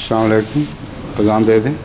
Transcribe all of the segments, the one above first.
السلام علیکم. اذان دے دیں.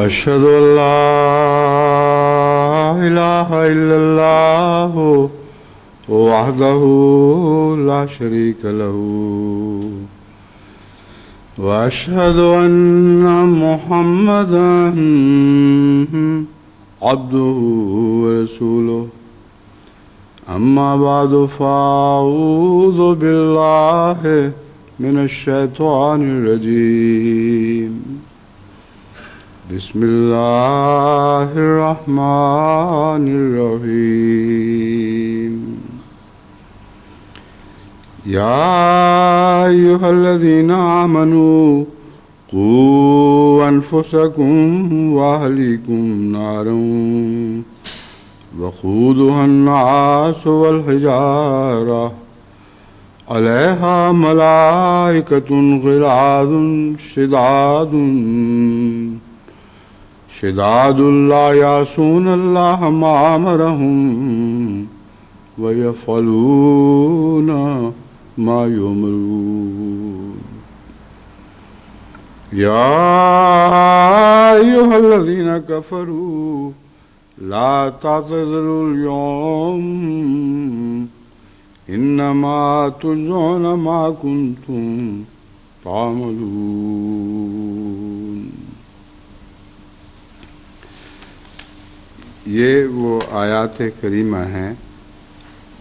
أشهد أن لا إله إلا الله وحده لا شريك له وأشهد أن محمدا عبده ورسوله أما بعد فأعوذ بالله من الشيطان الرجيم بسم الله الرحمن الرحيم يا أيها الذين آمنوا قوا أنفسكم وأهليكم نارا وقودها الناس والحجارة عليها ملائكة غلاظ شداد لا يعصون الله ما أمرهم ويفعلون ما يؤمرون يا أيها الذين كفروا لا تعتذروا اليوم إنما تجزون ما كنتم تعملون. یہ وہ آیات کریمہ ہیں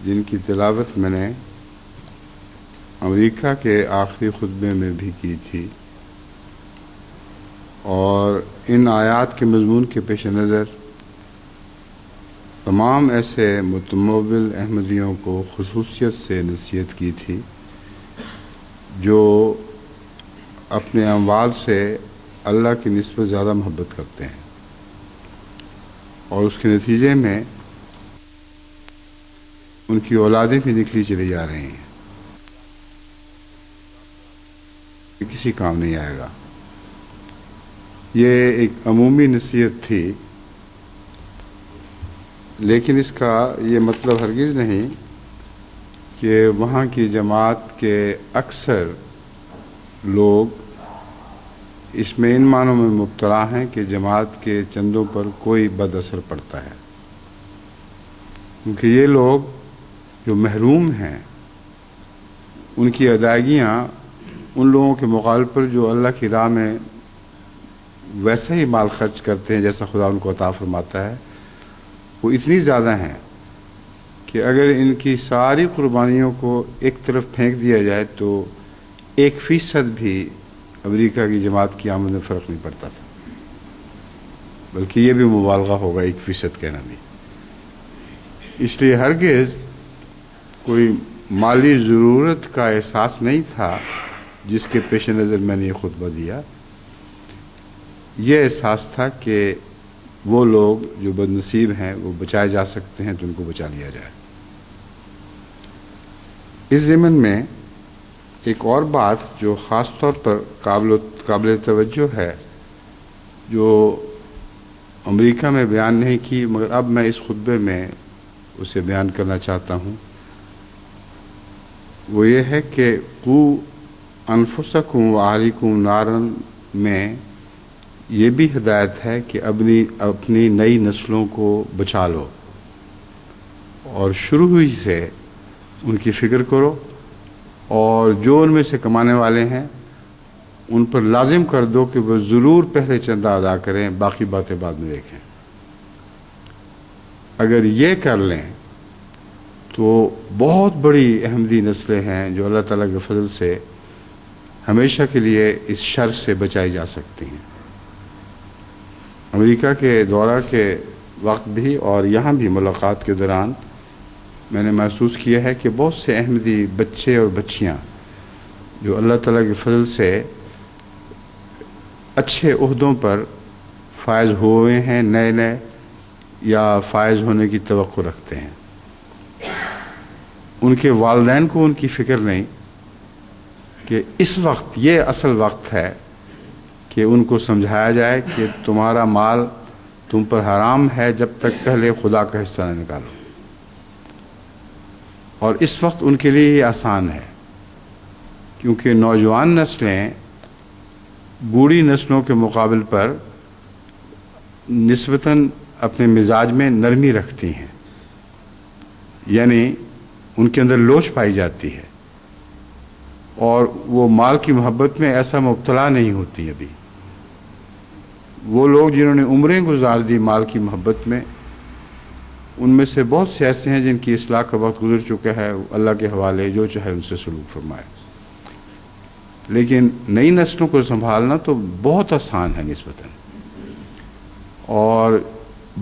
جن کی تلاوت میں نے امریکہ کے آخری خطبے میں بھی کی تھی، اور ان آیات کے مضمون کے پیش نظر تمام ایسے متمول احمدیوں کو خصوصیت سے نصیحت کی تھی جو اپنے اموال سے اللہ کی نسبت زیادہ محبت کرتے ہیں، اور اس کے نتیجے میں ان کی اولادیں بھی نکلی چلی جا رہی ہیں. کسی کام نہیں آئے گا. یہ ایک عمومی نصیحت تھی لیکن اس کا یہ مطلب ہرگز نہیں کہ وہاں کی جماعت کے اکثر لوگ اس میں ان معنوں میں مبتلا ہیں کہ جماعت کے چندوں پر کوئی بد اثر پڑتا ہے، کیونکہ یہ لوگ جو محروم ہیں ان کی ادائیگیاں ان لوگوں کے مقابلے پر جو اللہ کی راہ میں ویسا ہی مال خرچ کرتے ہیں جیسا خدا ان کو عطا فرماتا ہے، وہ اتنی زیادہ ہیں کہ اگر ان کی ساری قربانیوں کو ایک طرف پھینک دیا جائے تو 1% بھی امریکہ کی جماعت کی آمد میں فرق نہیں پڑتا تھا، بلکہ یہ بھی مبالغہ ہوگا 1% کہنا بھی۔ اس لیے ہرگز کوئی مالی ضرورت کا احساس نہیں تھا جس کے پیش نظر میں نے یہ خطبہ دیا، یہ احساس تھا کہ وہ لوگ جو بد نصیب ہیں وہ بچائے جا سکتے ہیں تو ان کو بچا لیا جائے۔ اس ضمن میں ایک اور بات جو خاص طور پر قابل توجہ ہے جو امریکہ میں بیان نہیں کی مگر اب میں اس خطبے میں اسے بیان کرنا چاہتا ہوں، وہ یہ ہے کہ قوا انفسکم واہلیکم نارا میں یہ بھی ہدایت ہے کہ اپنی نئی نسلوں کو بچا لو اور شروع ہوئی سے ان کی فکر کرو، اور جو ان میں سے کمانے والے ہیں ان پر لازم کر دو کہ وہ ضرور پہلے چندہ ادا کریں، باقی باتیں بعد میں دیکھیں۔ اگر یہ کر لیں تو بہت بڑی احمدی نسلیں ہیں جو اللہ تعالیٰ کے فضل سے ہمیشہ کے لیے اس شر سے بچائی جا سکتی ہیں۔ امریکہ کے دورہ کے وقت بھی اور یہاں بھی ملاقات کے دوران میں نے محسوس کیا ہے کہ بہت سے احمدی بچے اور بچیاں جو اللہ تعالیٰ کے فضل سے اچھے عہدوں پر فائز ہوئے ہیں، نئے یا فائز ہونے کی توقع رکھتے ہیں، ان کے والدین کو ان کی فکر نہیں کہ اس وقت یہ اصل وقت ہے کہ ان کو سمجھایا جائے کہ تمہارا مال تم پر حرام ہے جب تک پہلے خدا کا حصہ نہ نکالو۔ اور اس وقت ان کے لیے یہ آسان ہے کیونکہ نوجوان نسلیں بوڑھی نسلوں کے مقابل پر نسبتاً اپنے مزاج میں نرمی رکھتی ہیں، یعنی ان کے اندر لوچ پائی جاتی ہے اور وہ مال کی محبت میں ایسا مبتلا نہیں ہوتی۔ ابھی وہ لوگ جنہوں نے عمریں گزار دی مال کی محبت میں، ان میں سے بہت سے ایسے ہیں جن کی اصلاح کا وقت گزر چکا ہے، اللہ کے حوالے جو چاہے ان سے سلوک فرمائے۔ لیکن نئی نسلوں کو سنبھالنا تو بہت آسان ہے نسبتاً، اور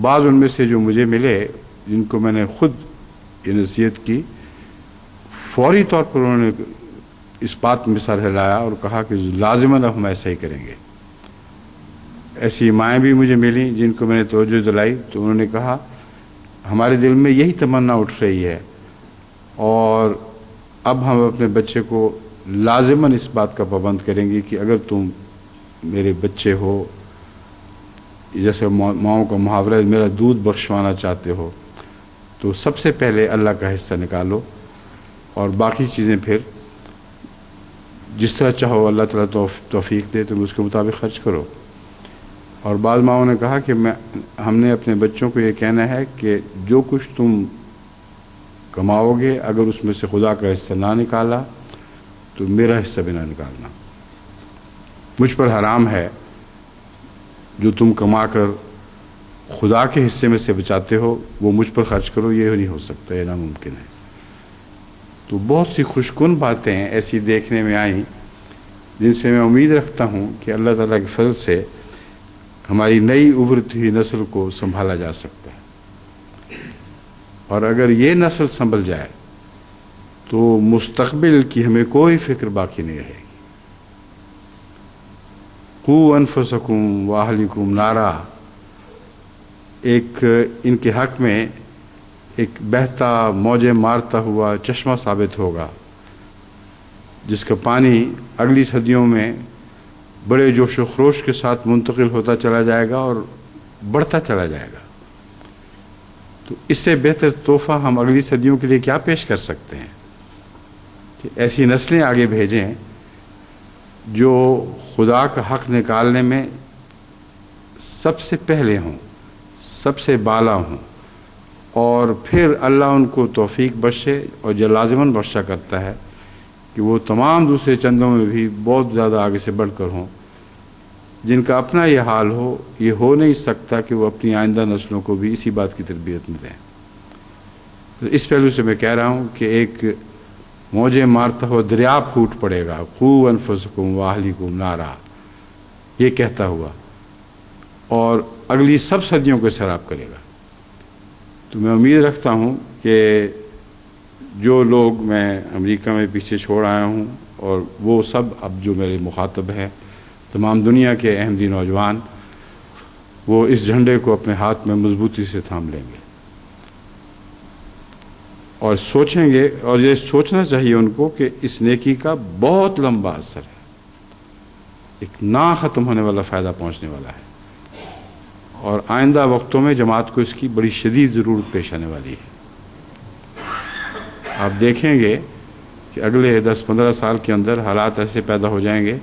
بعض ان میں سے جو مجھے ملے جن کو میں نے خود یہ نصیحت کی، فوری طور پر انہوں نے اس بات میں سر ہلایا اور کہا کہ لازماً اب ہم ایسا ہی کریں گے۔ ایسی مائیں بھی مجھے ملیں جن کو میں نے توجہ دلائی تو انہوں نے کہا ہمارے دل میں یہی تمنا اٹھ رہی ہے اور اب ہم اپنے بچے کو لازماً اس بات کا پابند کریں گے کہ اگر تم میرے بچے ہو، جیسے ماؤں کا محاورہ ہے، میرا دودھ بخشوانا چاہتے ہو تو سب سے پہلے اللہ کا حصہ نکالو اور باقی چیزیں پھر جس طرح چاہو اللہ تعالیٰ توفیق دے تم اس کے مطابق خرچ کرو۔ اور بعض ماؤں نے کہا کہ ہم نے اپنے بچوں کو یہ کہنا ہے کہ جو کچھ تم کماؤ گے اگر اس میں سے خدا کا حصہ نہ نکالا تو میرا حصہ بھی نہ نکالنا، مجھ پر حرام ہے، جو تم کما کر خدا کے حصے میں سے بچاتے ہو وہ مجھ پر خرچ کرو، یہ نہیں ہو سکتا، یہ ناممکن ہے۔ تو بہت سی خوشکن باتیں ایسی دیکھنے میں آئیں جن سے میں امید رکھتا ہوں کہ اللہ تعالیٰ کے فضل سے ہماری نئی ابھرتی ہوئی نسل کو سنبھالا جا سکتا ہے، اور اگر یہ نسل سنبھل جائے تو مستقبل کی ہمیں کوئی فکر باقی نہیں رہے گی۔ قوا انفسکم واہلیکم نارا ایک ان کے حق میں ایک بہتا موجیں مارتا ہوا چشمہ ثابت ہوگا جس کا پانی اگلی صدیوں میں بڑے جوش و خروش کے ساتھ منتقل ہوتا چلا جائے گا اور بڑھتا چلا جائے گا۔ تو تو اس سے بہتر تحفہ ہم اگلی صدیوں کے لیے کیا پیش کر سکتے ہیں کہ ایسی نسلیں آگے بھیجیں جو خدا کا حق نکالنے میں سب سے پہلے ہوں، سب سے بالا ہوں، اور پھر اللہ ان کو توفیق بخشے اور جو لازماً بخشا کرتا ہے کہ وہ تمام دوسرے چندوں میں بھی بہت زیادہ آگے سے بڑھ کر ہوں، جن کا اپنا یہ حال ہو، یہ ہو نہیں سکتا کہ وہ اپنی آئندہ نسلوں کو بھی اسی بات کی تربیت میں دیں۔ تو اس پہلو سے میں کہہ رہا ہوں کہ ایک موجیں مارتا ہوا دریا پھوٹ پڑے گا، قو انفسکم واہلیکم نارا، یہ کہتا ہوا، اور اگلی سب صدیوں کو سیراب کرے گا۔ تو میں امید رکھتا ہوں کہ جو لوگ میں امریکہ میں پیچھے چھوڑ آیا ہوں، اور وہ سب اب جو میرے مخاطب ہیں، تمام دنیا کے احمدی نوجوان، وہ اس جھنڈے کو اپنے ہاتھ میں مضبوطی سے تھام لیں گے اور سوچیں گے، اور یہ سوچنا چاہیے ان کو کہ اس نیکی کا بہت لمبا اثر ہے، ایک نا ختم ہونے والا فائدہ پہنچنے والا ہے، اور آئندہ وقتوں میں جماعت کو اس کی بڑی شدید ضرورت پیش آنے والی ہے۔ آپ دیکھیں گے کہ اگلے 10-15 سال کے اندر حالات ایسے پیدا ہو جائیں گے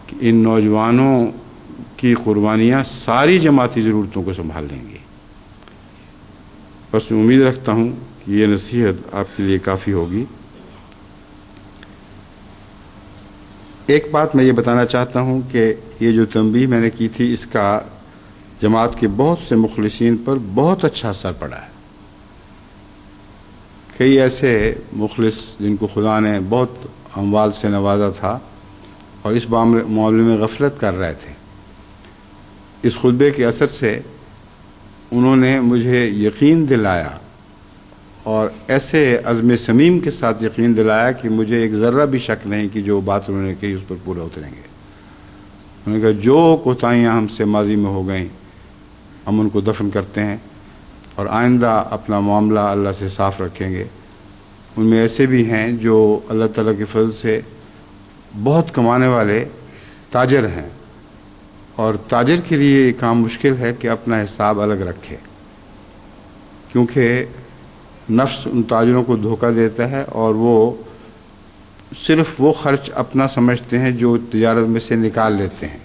کہ ان نوجوانوں کی قربانیاں ساری جماعتی ضرورتوں کو سنبھال لیں گی۔ بس میں امید رکھتا ہوں کہ یہ نصیحت آپ کے لیے کافی ہوگی۔ ایک بات میں یہ بتانا چاہتا ہوں کہ یہ جو تنبیہ میں نے کی تھی، اس کا جماعت کے بہت سے مخلصین پر بہت اچھا اثر پڑا ہے۔ کئی ایسے مخلص جن کو خدا نے بہت اموال سے نوازا تھا اور اس معاملے میں غفلت کر رہے تھے، اس خطبے کے اثر سے انہوں نے مجھے یقین دلایا، اور ایسے عزم صمیم کے ساتھ یقین دلایا کہ مجھے ایک ذرہ بھی شک نہیں کہ جو بات انہوں نے کہی اس پر پورا اتریں گے۔ انہوں نے کہا جو کوتاہیاں ہم سے ماضی میں ہو گئیں ہم ان کو دفن کرتے ہیں، اور آئندہ اپنا معاملہ اللہ سے صاف رکھیں گے۔ ان میں ایسے بھی ہیں جو اللہ تعالیٰ کے فضل سے بہت کمانے والے تاجر ہیں، اور تاجر کے لیے یہ کام مشکل ہے کہ اپنا حساب الگ رکھے، کیونکہ نفس ان تاجروں کو دھوکہ دیتا ہے، اور وہ صرف وہ خرچ اپنا سمجھتے ہیں جو تجارت میں سے نکال لیتے ہیں۔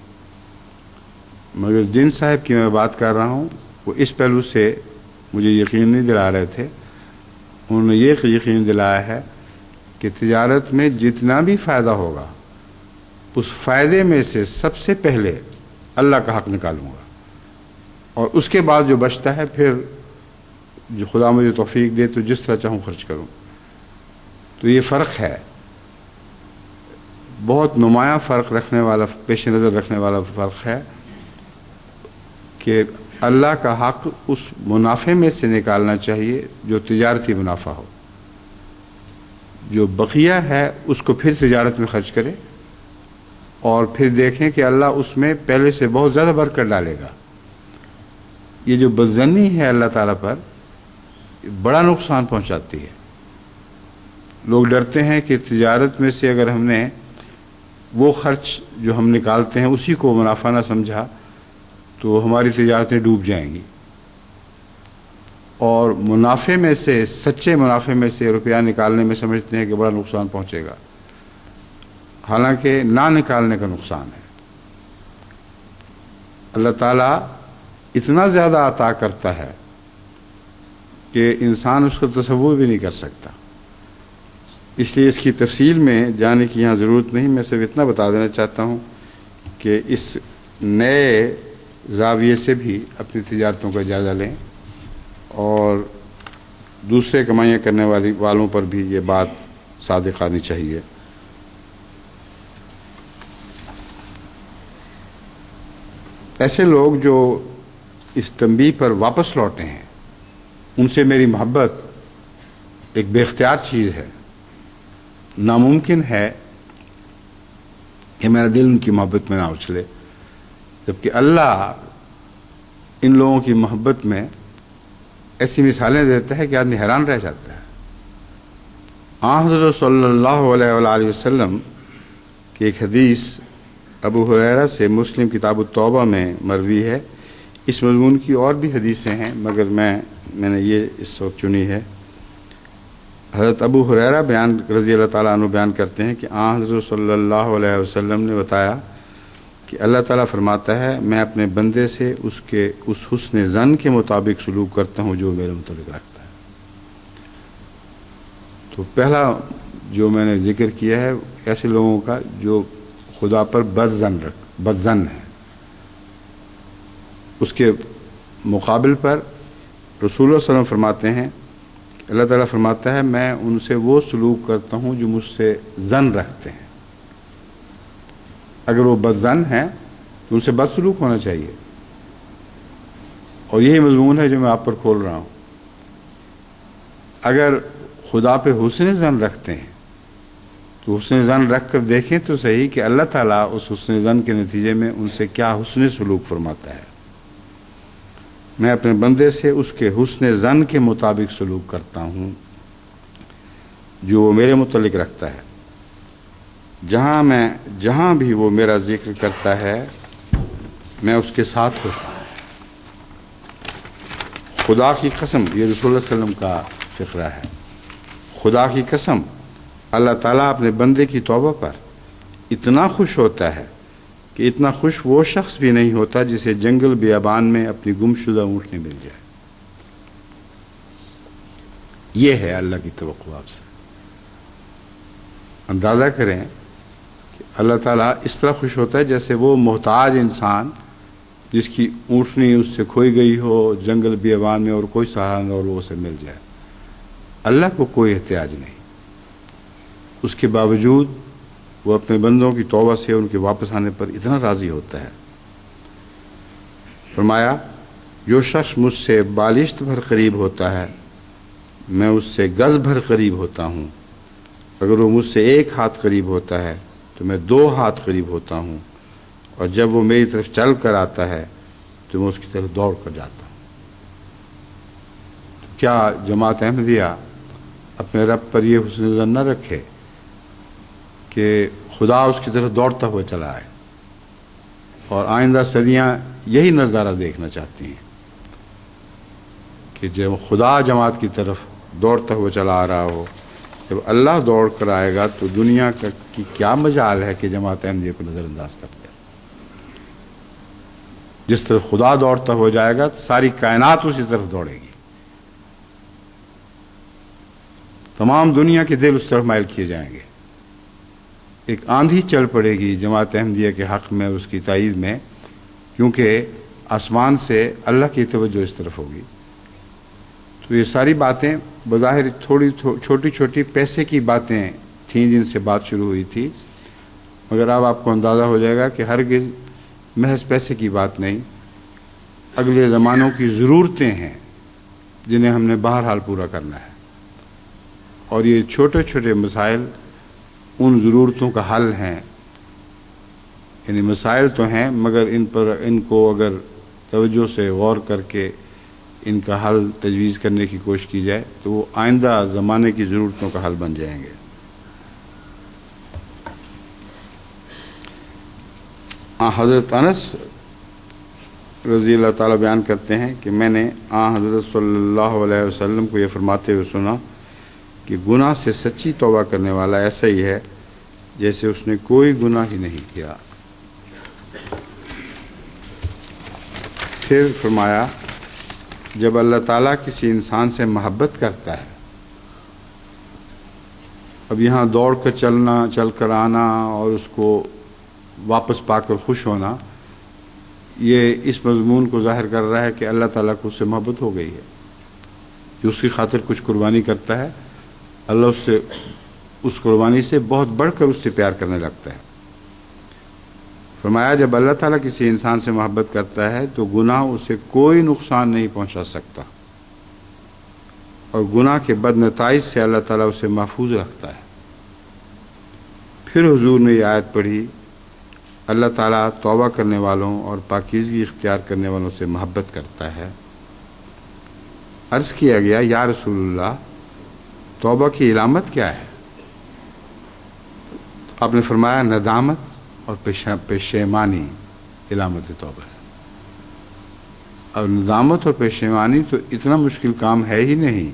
مگر جن صاحب کی میں بات کر رہا ہوں وہ اس پہلو سے مجھے یقین نہیں دلا رہے تھے، انہوں نے یہ یقین دلایا ہے کہ تجارت میں جتنا بھی فائدہ ہوگا اس فائدے میں سے سب سے پہلے اللہ کا حق نکالوں گا، اور اس کے بعد جو بچتا ہے پھر جو خدا مجھے توفیق دے تو جس طرح چاہوں خرچ کروں۔ تو یہ فرق ہے، بہت نمایاں فرق رکھنے والا، پیش نظر رکھنے والا فرق ہے کہ اللہ کا حق اس منافع میں سے نکالنا چاہیے جو تجارتی منافع ہو، جو بقیہ ہے اس کو پھر تجارت میں خرچ کرے، اور پھر دیکھیں کہ اللہ اس میں پہلے سے بہت زیادہ برکت ڈالے گا۔ یہ جو بدظنی ہے اللہ تعالیٰ پر بڑا نقصان پہنچاتی ہے۔ لوگ ڈرتے ہیں کہ تجارت میں سے اگر ہم نے وہ خرچ جو ہم نکالتے ہیں اسی کو منافع نہ سمجھا تو ہماری تجارتیں ڈوب جائیں گی، اور منافع میں سے، سچے منافع میں سے روپیہ نکالنے میں سمجھتے ہیں کہ بڑا نقصان پہنچے گا، حالانکہ نہ نکالنے کا نقصان ہے۔ اللہ تعالیٰ اتنا زیادہ عطا کرتا ہے کہ انسان اس کو تصور بھی نہیں کر سکتا، اس لیے اس کی تفصیل میں جانے کی یہاں ضرورت نہیں۔ میں صرف اتنا بتا دینا چاہتا ہوں کہ اس نئے زاویے سے بھی اپنی تجارتوں کا جائزہ لیں، اور دوسرے کمائیاں کرنے والوں پر بھی یہ بات صادق آنی چاہیے۔ ایسے لوگ جو اس تنبیہ پر واپس لوٹے ہیں ان سے میری محبت ایک بے اختیار چیز ہے۔ ناممکن ہے کہ میرا دل ان کی محبت میں نہ اچھلے، جبکہ اللہ ان لوگوں کی محبت میں ایسی مثالیں دیتا ہے کہ آدمی حیران رہ جاتا ہے۔ حضرت صلی اللہ علیہ وآلہ وسلم کی ایک حدیث ابو ہریرہ سے مسلم کتاب التوبہ میں مروی ہے۔ اس مضمون کی اور بھی حدیثیں ہیں، مگر میں میں نے یہ اس وقت چنی ہے۔ حضرت ابو ہریرہ رضی اللہ تعالیٰ عنہ بیان کرتے ہیں کہ حضرت صلی اللہ علیہ وسلم نے بتایا کہ اللہ تعالیٰ فرماتا ہے میں اپنے بندے سے اس حسن ظن کے مطابق سلوک کرتا ہوں جو میرے متعلق رکھتا ہے۔ تو پہلا جو میں نے ذکر کیا ہے ایسے لوگوں کا جو خدا پر بد ظن ہے، اس کے مقابل پر رسول اللہ صلی اللہ علیہ وسلم فرماتے ہیں، اللہ تعالیٰ فرماتا ہے میں ان سے وہ سلوک کرتا ہوں جو مجھ سے ظن رکھتے ہیں۔ اگر وہ بد ظن ہیں تو ان سے بد سلوک ہونا چاہیے، اور یہی مضمون ہے جو میں آپ پر کھول رہا ہوں۔ اگر خدا پہ حسن ظن رکھتے ہیں تو حسن ظن رکھ کر دیکھیں تو صحیح کہ اللہ تعالیٰ اس حسن ظن کے نتیجے میں ان سے کیا حسن سلوک فرماتا ہے۔ میں اپنے بندے سے اس کے حسن ظن کے مطابق سلوک کرتا ہوں جو وہ میرے متعلق رکھتا ہے۔ جہاں بھی وہ میرا ذکر کرتا ہے میں اس کے ساتھ ہوتا ہوں۔ خدا کی قسم، یہ رسول اللہ صلی اللہ علیہ وسلم کا فقرہ ہے، خدا کی قسم اللہ تعالیٰ اپنے بندے کی توبہ پر اتنا خوش ہوتا ہے کہ اتنا خوش وہ شخص بھی نہیں ہوتا جسے جنگل بیابان میں اپنی گمشدہ اونٹنی مل جائے۔ یہ ہے اللہ کی توقع آپ سے۔ اندازہ کریں کہ اللہ تعالیٰ اس طرح خوش ہوتا ہے جیسے وہ محتاج انسان جس کی اونٹنی اس سے کھوئی گئی ہو جنگل بیابان میں اور کوئی سہارا نہ اور وہ اسے مل جائے۔ اللہ کو کوئی احتیاج نہیں، اس کے باوجود وہ اپنے بندوں کی توبہ سے ان کے واپس آنے پر اتنا راضی ہوتا ہے۔ فرمایا جو شخص مجھ سے بالشت بھر قریب ہوتا ہے میں اس سے گز بھر قریب ہوتا ہوں، اگر وہ مجھ سے 1 ہاتھ قریب ہوتا ہے تو میں 2 ہاتھ قریب ہوتا ہوں، اور جب وہ میری طرف چل کر آتا ہے تو میں اس کی طرف دوڑ کر جاتا ہوں۔ کیا جماعت احمدیہ اپنے رب پر یہ حسن ظن نہ رکھے کہ خدا اس کی طرف دوڑتا ہوا چلا آئے، اور آئندہ صدیاں یہی نظارہ دیکھنا چاہتی ہیں کہ جب خدا جماعت کی طرف دوڑتا ہوا چلا آ رہا ہو، جب اللہ دوڑ کر آئے گا تو دنیا کی کیا مجال ہے کہ جماعت احمدیہ کو نظر انداز کر دے۔ جس طرف خدا دوڑتا ہو جائے گا ساری کائنات اسی طرف دوڑے گی، تمام دنیا کے دل اس طرف مائل کیے جائیں گے۔ ایک آندھی چل پڑے گی جماعت احمدیہ کے حق میں، اس کی تائید میں، کیونکہ آسمان سے اللہ کی توجہ اس طرف ہوگی۔ تو یہ ساری باتیں بظاہر تھوڑی چھوٹی چھوٹی پیسے کی باتیں تھیں جن سے بات شروع ہوئی تھی، مگر اب آپ کو اندازہ ہو جائے گا کہ ہرگز محض پیسے کی بات نہیں، اگلے زمانوں کی ضرورتیں ہیں جنہیں ہم نے بہرحال پورا کرنا ہے، اور یہ چھوٹے چھوٹے مسائل ان ضرورتوں کا حل ہیں۔ یعنی مسائل تو ہیں مگر ان کو اگر توجہ سے غور کر کے ان کا حل تجویز کرنے کی کوشش کی جائے تو وہ آئندہ زمانے کی ضرورتوں کا حل بن جائیں گے۔ حضرت انس رضی اللہ تعالیٰ بیان کرتے ہیں کہ میں نے حضرت صلی اللہ علیہ وسلم کو یہ فرماتے ہوئے سنا کہ گناہ سے سچی توبہ کرنے والا ایسا ہی ہے جیسے اس نے کوئی گناہ ہی نہیں کیا۔ پھر فرمایا جب اللہ تعالیٰ کسی انسان سے محبت کرتا ہے، اب یہاں دوڑ کر چلنا، چل کر آنا اور اس کو واپس پا کر خوش ہونا، یہ اس مضمون کو ظاہر کر رہا ہے کہ اللہ تعالیٰ کو اس سے محبت ہو گئی ہے۔ جو اس کی خاطر کچھ قربانی کرتا ہے، اللہ اس قربانی سے بہت بڑھ کر اس سے پیار کرنے لگتا ہے۔ فرمایا جب اللہ تعالیٰ کسی انسان سے محبت کرتا ہے تو گناہ اسے کوئی نقصان نہیں پہنچا سکتا، اور گناہ کے بد نتائج سے اللہ تعالیٰ اسے محفوظ رکھتا ہے۔ پھر حضور نے یہ آیت پڑھی، اللہ تعالیٰ توبہ کرنے والوں اور پاکیزگی اختیار کرنے والوں سے محبت کرتا ہے۔ عرض کیا گیا یا رسول اللہ توبہ کی علامت کیا ہے؟ آپ نے فرمایا ندامت اور پشیمانی علامت توبہ ہے۔ اور ندامت اور پشیمانی تو اتنا مشکل کام ہے ہی نہیں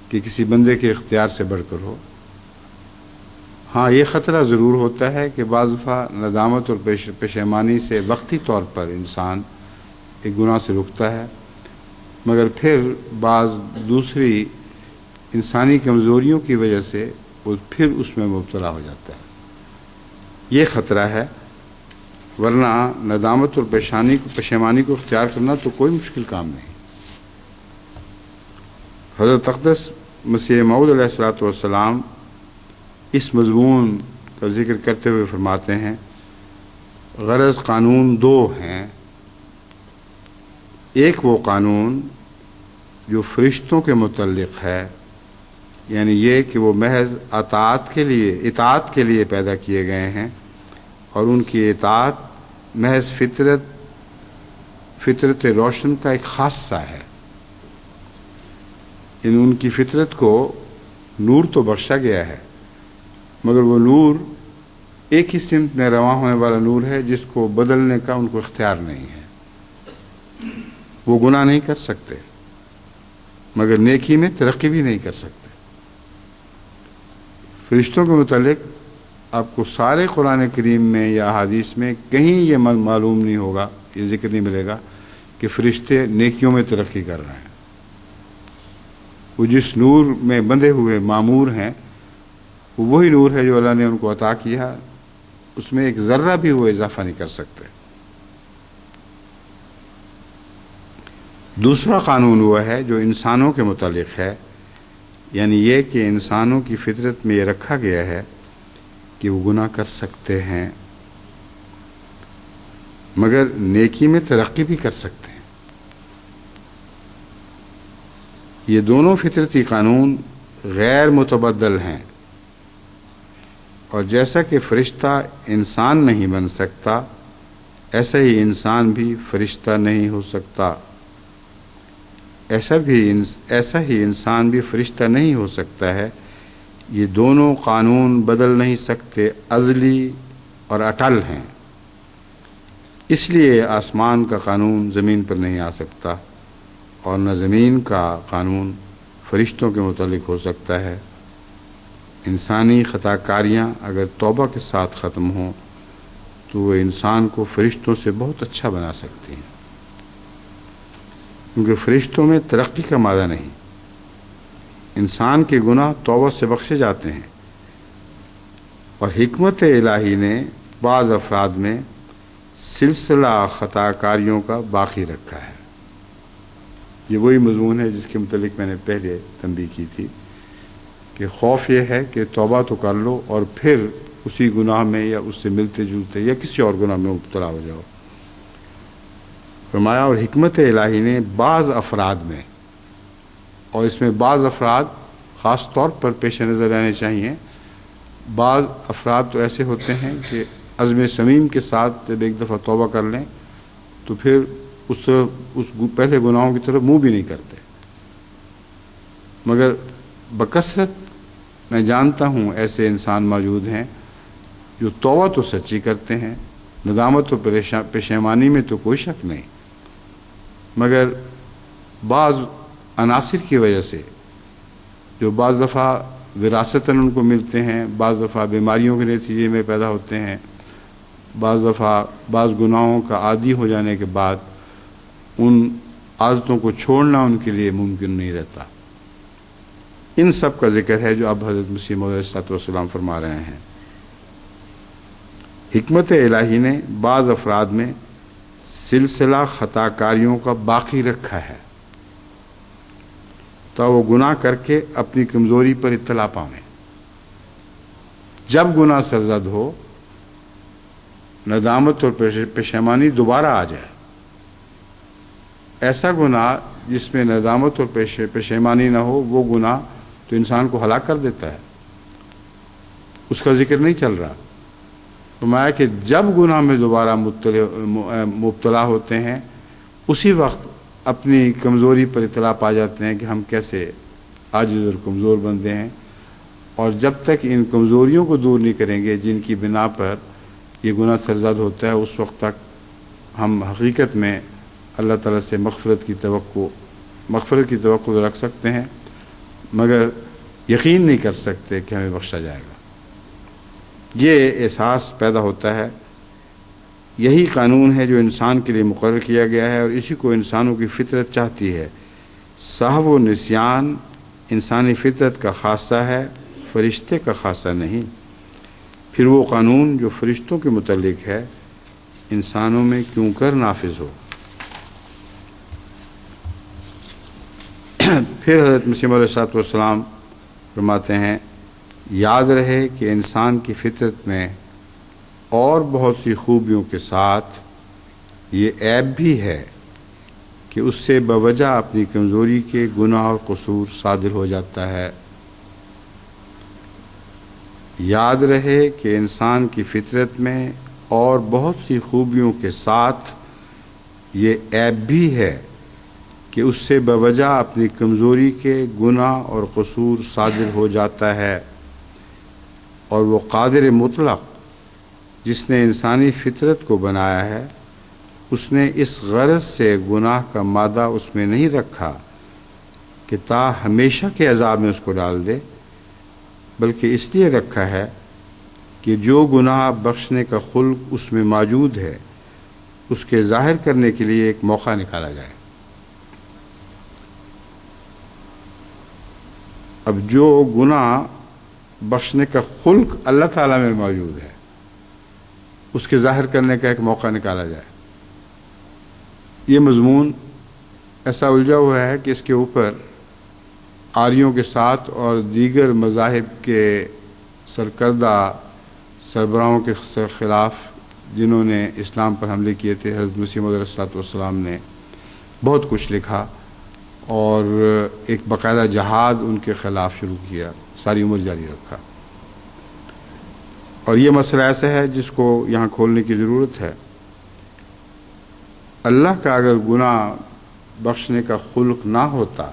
کہ کسی بندے کے اختیار سے بڑھ کر ہو۔ ہاں، یہ خطرہ ضرور ہوتا ہے کہ بعض دفعہ ندامت اور پشیمانی سے وقتی طور پر انسان ایک گناہ سے رکتا ہے، مگر پھر بعض دوسری انسانی کمزوریوں کی وجہ سے وہ پھر اس میں مبتلا ہو جاتا ہے۔ یہ خطرہ ہے، ورنہ ندامت اور پشیمانی کو اختیار کرنا تو کوئی مشکل کام نہیں۔ حضرت اقدس مسیح موعود علیہ الصلوۃ والسلام اس مضمون کا ذکر کرتے ہوئے فرماتے ہیں، غرض قانون دو ہیں، ایک وہ قانون جو فرشتوں کے متعلق ہے، یعنی یہ کہ وہ محض اطاعت کے لیے پیدا کیے گئے ہیں اور ان کی اطاعت محض فطرت روشن کا ایک خاصہ ہے، یعنی ان کی فطرت کو نور تو بخشا گیا ہے، مگر وہ نور ایک ہی سمت میں رواں ہونے والا نور ہے جس کو بدلنے کا ان کو اختیار نہیں ہے۔ وہ گناہ نہیں کر سکتے، مگر نیکی میں ترقی بھی نہیں کر سکتے۔ فرشتوں کے متعلق آپ کو سارے قرآن کریم میں یا احادیث میں کہیں یہ معلوم نہیں ہوگا، یہ ذکر نہیں ملے گا کہ فرشتے نیکیوں میں ترقی کر رہے ہیں۔ وہ جس نور میں بندھے ہوئے معمور ہیں، وہ وہی نور ہے جو اللہ نے ان کو عطا کیا، اس میں ایک ذرہ بھی وہ اضافہ نہیں کر سکتے۔ دوسرا قانون وہ ہے جو انسانوں کے متعلق ہے، یعنی یہ کہ انسانوں کی فطرت میں یہ رکھا گیا ہے کہ وہ گناہ کر سکتے ہیں، مگر نیکی میں ترقی بھی کر سکتے ہیں۔ یہ دونوں فطرتی قانون غیر متبدل ہیں، اور جیسا کہ فرشتہ انسان نہیں بن سکتا، ایسا ہی انسان بھی فرشتہ نہیں ہو سکتا، ایسا ہی انسان بھی فرشتہ نہیں ہو سکتا ہے۔ یہ دونوں قانون بدل نہیں سکتے، ازلی اور اٹل ہیں۔ اس لیے آسمان کا قانون زمین پر نہیں آ سکتا، اور نہ زمین کا قانون فرشتوں کے متعلق ہو سکتا ہے۔ انسانی خطا کاریاں اگر توبہ کے ساتھ ختم ہوں تو وہ انسان کو فرشتوں سے بہت اچھا بنا سکتی ہیں، کیونکہ فرشتوں میں ترقی کا مادہ نہیں۔ انسان کے گناہ توبہ سے بخشے جاتے ہیں، اور حکمت الہی نے بعض افراد میں سلسلہ خطا کاریوں کا باقی رکھا ہے۔ یہ وہی مضمون ہے جس کے متعلق میں نے پہلے تنبیہ کی تھی کہ خوف یہ ہے کہ توبہ تو کر لو اور پھر اسی گناہ میں یا اس سے ملتے جلتے یا کسی اور گناہ میں مبتلا ہو جاؤ۔ فرمایا، اور حکمت الہی نے بعض افراد میں، اور اس میں بعض افراد خاص طور پر پیش نظر رہنے چاہیے، بعض افراد تو ایسے ہوتے ہیں کہ عزم صمیم کے ساتھ جب ایک دفعہ توبہ کر لیں تو پھر اس پہلے گناہوں کی طرف منہ بھی نہیں کرتے، مگر بکثرت میں جانتا ہوں ایسے انسان موجود ہیں جو توبہ تو سچی کرتے ہیں، ندامت و پشیمانی میں تو کوئی شک نہیں، مگر بعض عناصر کی وجہ سے جو بعض دفعہ وراثتاً ان کو ملتے ہیں، بعض دفعہ بیماریوں کے نتیجے میں پیدا ہوتے ہیں، بعض دفعہ بعض گناہوں کا عادی ہو جانے کے بعد ان عادتوں کو چھوڑنا ان کے لیے ممکن نہیں رہتا۔ ان سب کا ذکر ہے جو اب حضرت مسیح موعود علیہ الصلوۃ والسلام فرما رہے ہیں۔ حکمت الہی نے بعض افراد میں سلسلہ خطا کاریوں کا باقی رکھا ہے تو وہ گناہ کر کے اپنی کمزوری پر اطلاع پائیں۔ جب گناہ سرزد ہو، ندامت اور پشیمانی دوبارہ آ جائے۔ ایسا گناہ جس میں ندامت اور پشیمانی نہ ہو، وہ گناہ تو انسان کو ہلاک کر دیتا ہے، اس کا ذکر نہیں چل رہا۔ فرمایا کہ جب گناہ میں دوبارہ مبتلا ہوتے ہیں، اسی وقت اپنی کمزوری پر اطلاع پا جاتے ہیں کہ ہم کیسے عاجز اور کمزور بندے ہیں، اور جب تک ان کمزوریوں کو دور نہیں کریں گے جن کی بنا پر یہ گناہ سرزد ہوتا ہے، اس وقت تک ہم حقیقت میں اللہ تعالیٰ سے مغفرت کی توقع رکھ سکتے ہیں، مگر یقین نہیں کر سکتے کہ ہمیں بخشا جائے گا۔ یہ احساس پیدا ہوتا ہے۔ یہی قانون ہے جو انسان کے لیے مقرر کیا گیا ہے، اور اسی کو انسانوں کی فطرت چاہتی ہے۔ سہو و نسیان انسانی فطرت کا خاصہ ہے، فرشتے کا خاصہ نہیں۔ پھر وہ قانون جو فرشتوں کے متعلق ہے انسانوں میں کیوں کر نافذ ہو؟ پھر حضرت مسیح علیہ السلام فرماتے ہیں، یاد رہے کہ انسان کی فطرت میں اور بہت سی خوبیوں کے ساتھ یہ عیب بھی ہے کہ اس سے بوجہ اپنی کمزوری کے گناہ اور قصور صادر ہو جاتا ہے۔ یاد رہے کہ انسان کی فطرت میں اور بہت سی خوبیوں کے ساتھ یہ عیب بھی ہے کہ اس سے بوجہ اپنی کمزوری کے گناہ اور قصور صادر ہو جاتا ہے، اور وہ قادر مطلق جس نے انسانی فطرت کو بنایا ہے اس نے اس غرض سے گناہ کا مادہ اس میں نہیں رکھا کہ تا ہمیشہ کے عذاب میں اس کو ڈال دے، بلکہ اس لیے رکھا ہے کہ جو گناہ بخشنے کا خلق اس میں موجود ہے اس کے ظاہر کرنے کے لیے ایک موقع نکالا جائے۔ اب جو گناہ بخشنے کا خلق اللہ تعالیٰ میں موجود ہے اس کے ظاہر کرنے کا ایک موقع نکالا جائے، یہ مضمون ایسا الجھا ہوا ہے کہ اس کے اوپر آریوں کے ساتھ اور دیگر مذاہب کے سرکردہ سربراہوں کے خلاف جنہوں نے اسلام پر حملے کیے تھے، حضرت مسیح موعود علیہ السلام نے بہت کچھ لکھا اور ایک باقاعدہ جہاد ان کے خلاف شروع کیا، ساری عمر جاری رکھا۔ اور یہ مسئلہ ایسا ہے جس کو یہاں کھولنے کی ضرورت ہے۔ اللہ کا اگر گناہ بخشنے کا خلق نہ ہوتا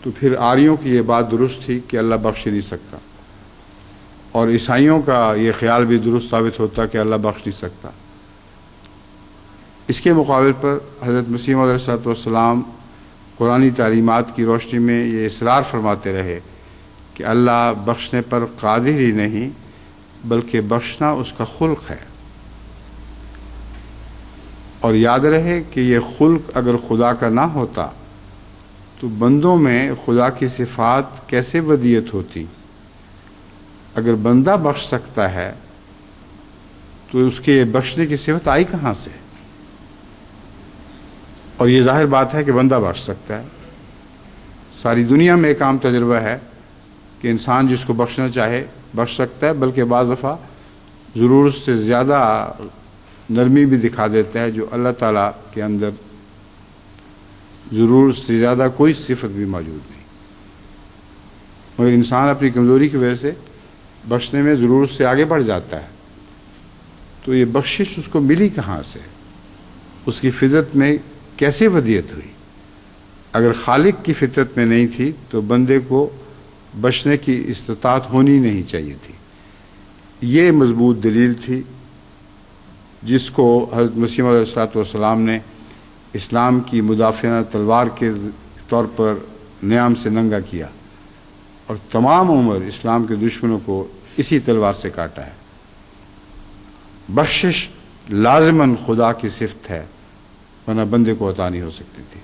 تو پھر آریوں کی یہ بات درست تھی کہ اللہ بخش نہیں سکتا، اور عیسائیوں کا یہ خیال بھی درست ثابت ہوتا کہ اللہ بخش نہیں سکتا۔ اس کے مقابل پر حضرت مسیح موعود علیہ السلام قرآنی تعلیمات کی روشنی میں یہ اصرار فرماتے رہے کہ اللہ بخشنے پر قادر ہی نہیں بلکہ بخشنا اس کا خلق ہے۔ اور یاد رہے کہ یہ خلق اگر خدا کا نہ ہوتا تو بندوں میں خدا کی صفات کیسے ودیت ہوتی؟ اگر بندہ بخش سکتا ہے تو اس کے بخشنے کی صفت آئی کہاں سے؟ اور یہ ظاہر بات ہے کہ بندہ بخش سکتا ہے۔ ساری دنیا میں ایک عام تجربہ ہے کہ انسان جس کو بخشنا چاہے بخش سکتا ہے، بلکہ بعض دفعہ ضرورت سے زیادہ نرمی بھی دکھا دیتا ہے، جو اللہ تعالیٰ کے اندر ضرورت سے زیادہ کوئی صفت بھی موجود نہیں، مگر انسان اپنی کمزوری کی وجہ سے بخشنے میں ضرورت سے آگے بڑھ جاتا ہے۔ تو یہ بخشش اس کو ملی کہاں سے؟ اس کی فطرت میں کیسے ودیت ہوئی؟ اگر خالق کی فطرت میں نہیں تھی تو بندے کو بچنے کی استطاعت ہونی نہیں چاہیے تھی۔ یہ مضبوط دلیل تھی جس کو حضرت مسیح علیہ السلام نے اسلام کی مدافعہ تلوار کے طور پر نیام سے ننگا کیا، اور تمام عمر اسلام کے دشمنوں کو اسی تلوار سے کاٹا ہے۔ بخشش لازماً خدا کی صفت ہے، ورنہ بندے کو عطا نہیں ہو سکتی تھی۔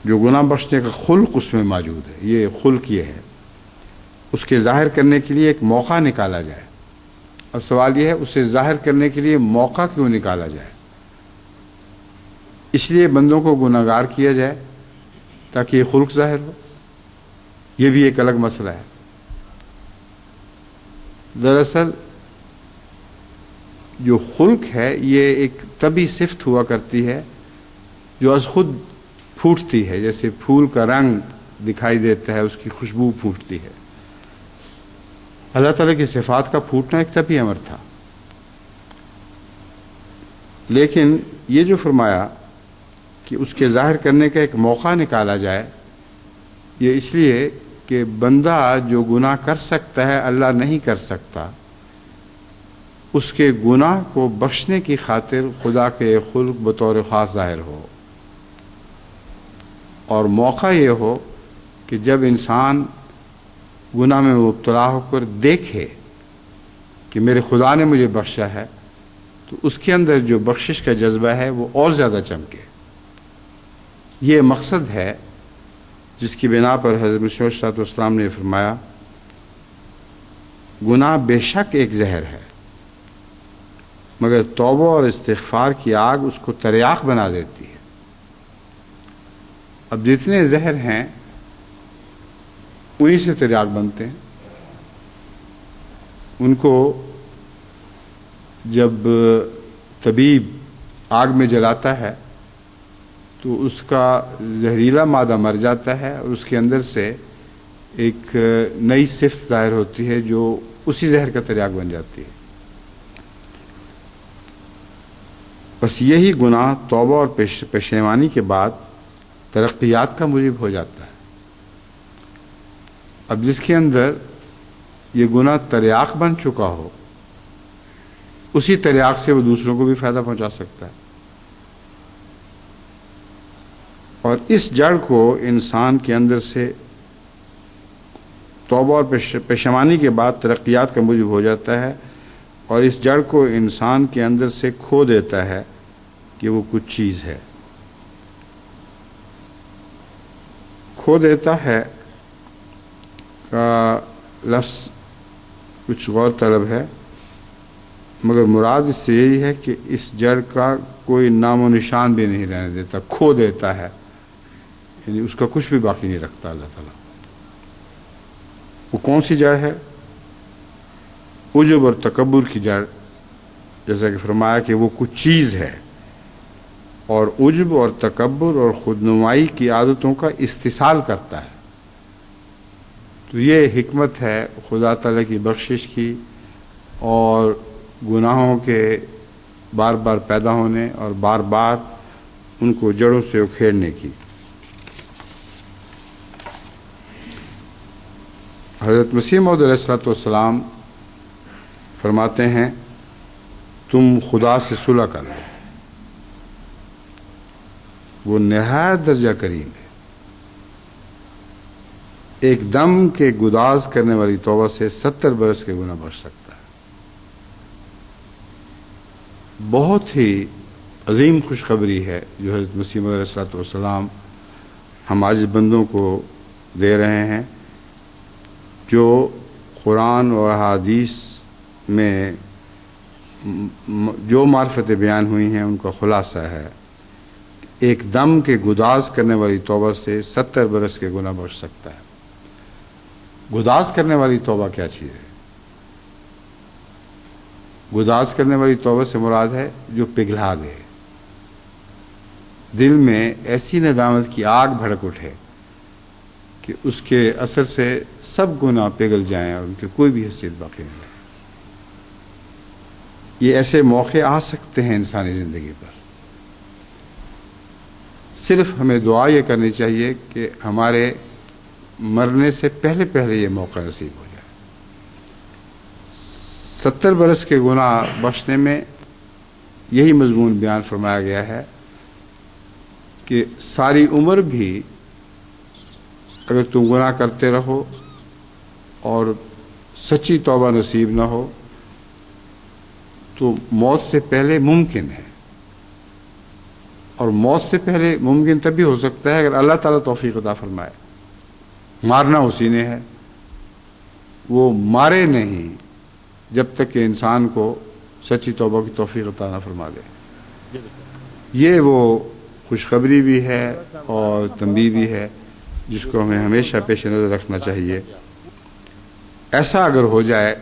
جو گناہ بخشنے کا خلق اس میں موجود ہے، یہ خلق یہ ہے، اس کے ظاہر کرنے کے لیے ایک موقع نکالا جائے۔ اور سوال یہ ہے اسے ظاہر کرنے کے لیے موقع کیوں نکالا جائے؟ اس لیے بندوں کو گناہگار کیا جائے تاکہ یہ خلق ظاہر ہو؟ یہ بھی ایک الگ مسئلہ ہے۔ دراصل جو خلق ہے یہ ایک طبعی صفت ہوا کرتی ہے جو از خود پھوٹتی ہے، جیسے پھول کا رنگ دکھائی دیتا ہے، اس کی خوشبو پھوٹتی ہے۔ اللہ تعالیٰ کی صفات کا پھوٹنا ایک طبعی امر تھا، لیکن یہ جو فرمایا کہ اس کے ظاہر کرنے کا ایک موقع نکالا جائے، یہ اس لیے کہ بندہ جو گناہ کر سکتا ہے اللہ نہیں کر سکتا، اس کے گناہ کو بخشنے کی خاطر خدا کے خلق بطور خاص ظاہر ہو، اور موقع یہ ہو کہ جب انسان گناہ میں مبتلا ہو کر دیکھے کہ میرے خدا نے مجھے بخشا ہے، تو اس کے اندر جو بخشش کا جذبہ ہے وہ اور زیادہ چمکے۔ یہ مقصد ہے جس کی بنا پر حضرت مسیح علیہ الصلوۃ والسلام نے فرمایا، گناہ بے شک ایک زہر ہے، مگر توبہ اور استغفار کی آگ اس کو تریاق بنا دیتی ہے۔ اب جتنے زہر ہیں انہی سے تریاق بنتے ہیں۔ ان کو جب طبیب آگ میں جلاتا ہے تو اس کا زہریلا مادہ مر جاتا ہے، اور اس کے اندر سے ایک نئی صفت ظاہر ہوتی ہے جو اسی زہر کا تریاق بن جاتی ہے۔ بس یہی گناہ توبہ اور پشیمانی کے بعد ترقیات کا موجب ہو جاتا ہے۔ اب جس کے اندر یہ گناہ تریاق بن چکا ہو، اسی تریاق سے وہ دوسروں کو بھی فائدہ پہنچا سکتا ہے، اور اس جڑ کو انسان کے اندر سے توبہ اور پشیمانی کے بعد ترقیات کا موجب ہو جاتا ہے، اور اس جڑ کو انسان کے اندر سے کھو دیتا ہے کہ وہ کچھ چیز ہے۔ کھو دیتا ہے کا لفظ کچھ غور طلب ہے، مگر مراد اس سے یہی ہے کہ اس جڑ کا کوئی نام و نشان بھی نہیں رہنے دیتا، کھو دیتا ہے، یعنی اس کا کچھ بھی باقی نہیں رکھتا اللہ تعالیٰ۔ وہ کون سی جڑ ہے؟ عجب اور تکبر کی جڑ، جیسا کہ فرمایا کہ وہ کچھ چیز ہے، اور عجب اور تکبر اور خود نمائی کی عادتوں کا استحصال کرتا ہے۔ تو یہ حکمت ہے خدا تعالیٰ کی بخشش کی اور گناہوں کے بار بار پیدا ہونے اور بار بار ان کو جڑوں سے اکھیڑنے کی۔ حضرت مسیح موعود علیہ الصلوۃ والسلام فرماتے ہیں، تم خدا سے صلح کر لو، وہ نہایت درجہ کریم ہے۔ ایک دم کے گداز کرنے والی توبہ سے 70 برس کے گناہ بخش سکتا ہے۔ بہت ہی عظیم خوشخبری ہے جو حضرت مسیح موعود علیہ الصلوۃ والسلام ہم عاجز بندوں کو دے رہے ہیں، جو قرآن اور احادیث میں جو معرفتیں بیان ہوئی ہیں ان کا خلاصہ ہے۔ ایک دم کے گداز کرنے والی توبہ سے 70 برس کے گناہ بخش سکتا ہے۔ گداز کرنے والی توبہ کیا چیز ہے؟ گداز کرنے والی توبہ سے مراد ہے جو پگھلا دے، دل میں ایسی ندامت کی آگ بھڑک اٹھے کہ اس کے اثر سے سب گناہ پگھل جائیں اور ان کی کوئی بھی حیثیت باقی نہیں رہے۔ یہ ایسے موقع آ سکتے ہیں انسانی زندگی پر، صرف ہمیں دعا یہ کرنی چاہیے کہ ہمارے مرنے سے پہلے پہلے یہ موقع نصیب ہو جائے۔ 70 برس کے گناہ بخشنے میں یہی مضمون بیان فرمایا گیا ہے کہ ساری عمر بھی اگر تم گناہ کرتے رہو اور سچی توبہ نصیب نہ ہو تو موت سے پہلے ممکن ہے، اور موت سے پہلے ممکن تب بھی ہو سکتا ہے اگر اللہ تعالیٰ توفیق عطا فرمائے۔ مارنا اسی نے ہے، وہ مارے نہیں جب تک کہ انسان کو سچی توبہ کی توفیق عطا نہ فرما دے۔ یہ وہ خوشخبری بھی ہے اور تنبیہ بھی ہے جس کو ہمیں ہمیشہ پیش نظر رکھنا چاہیے۔ ایسا اگر ہو جائے،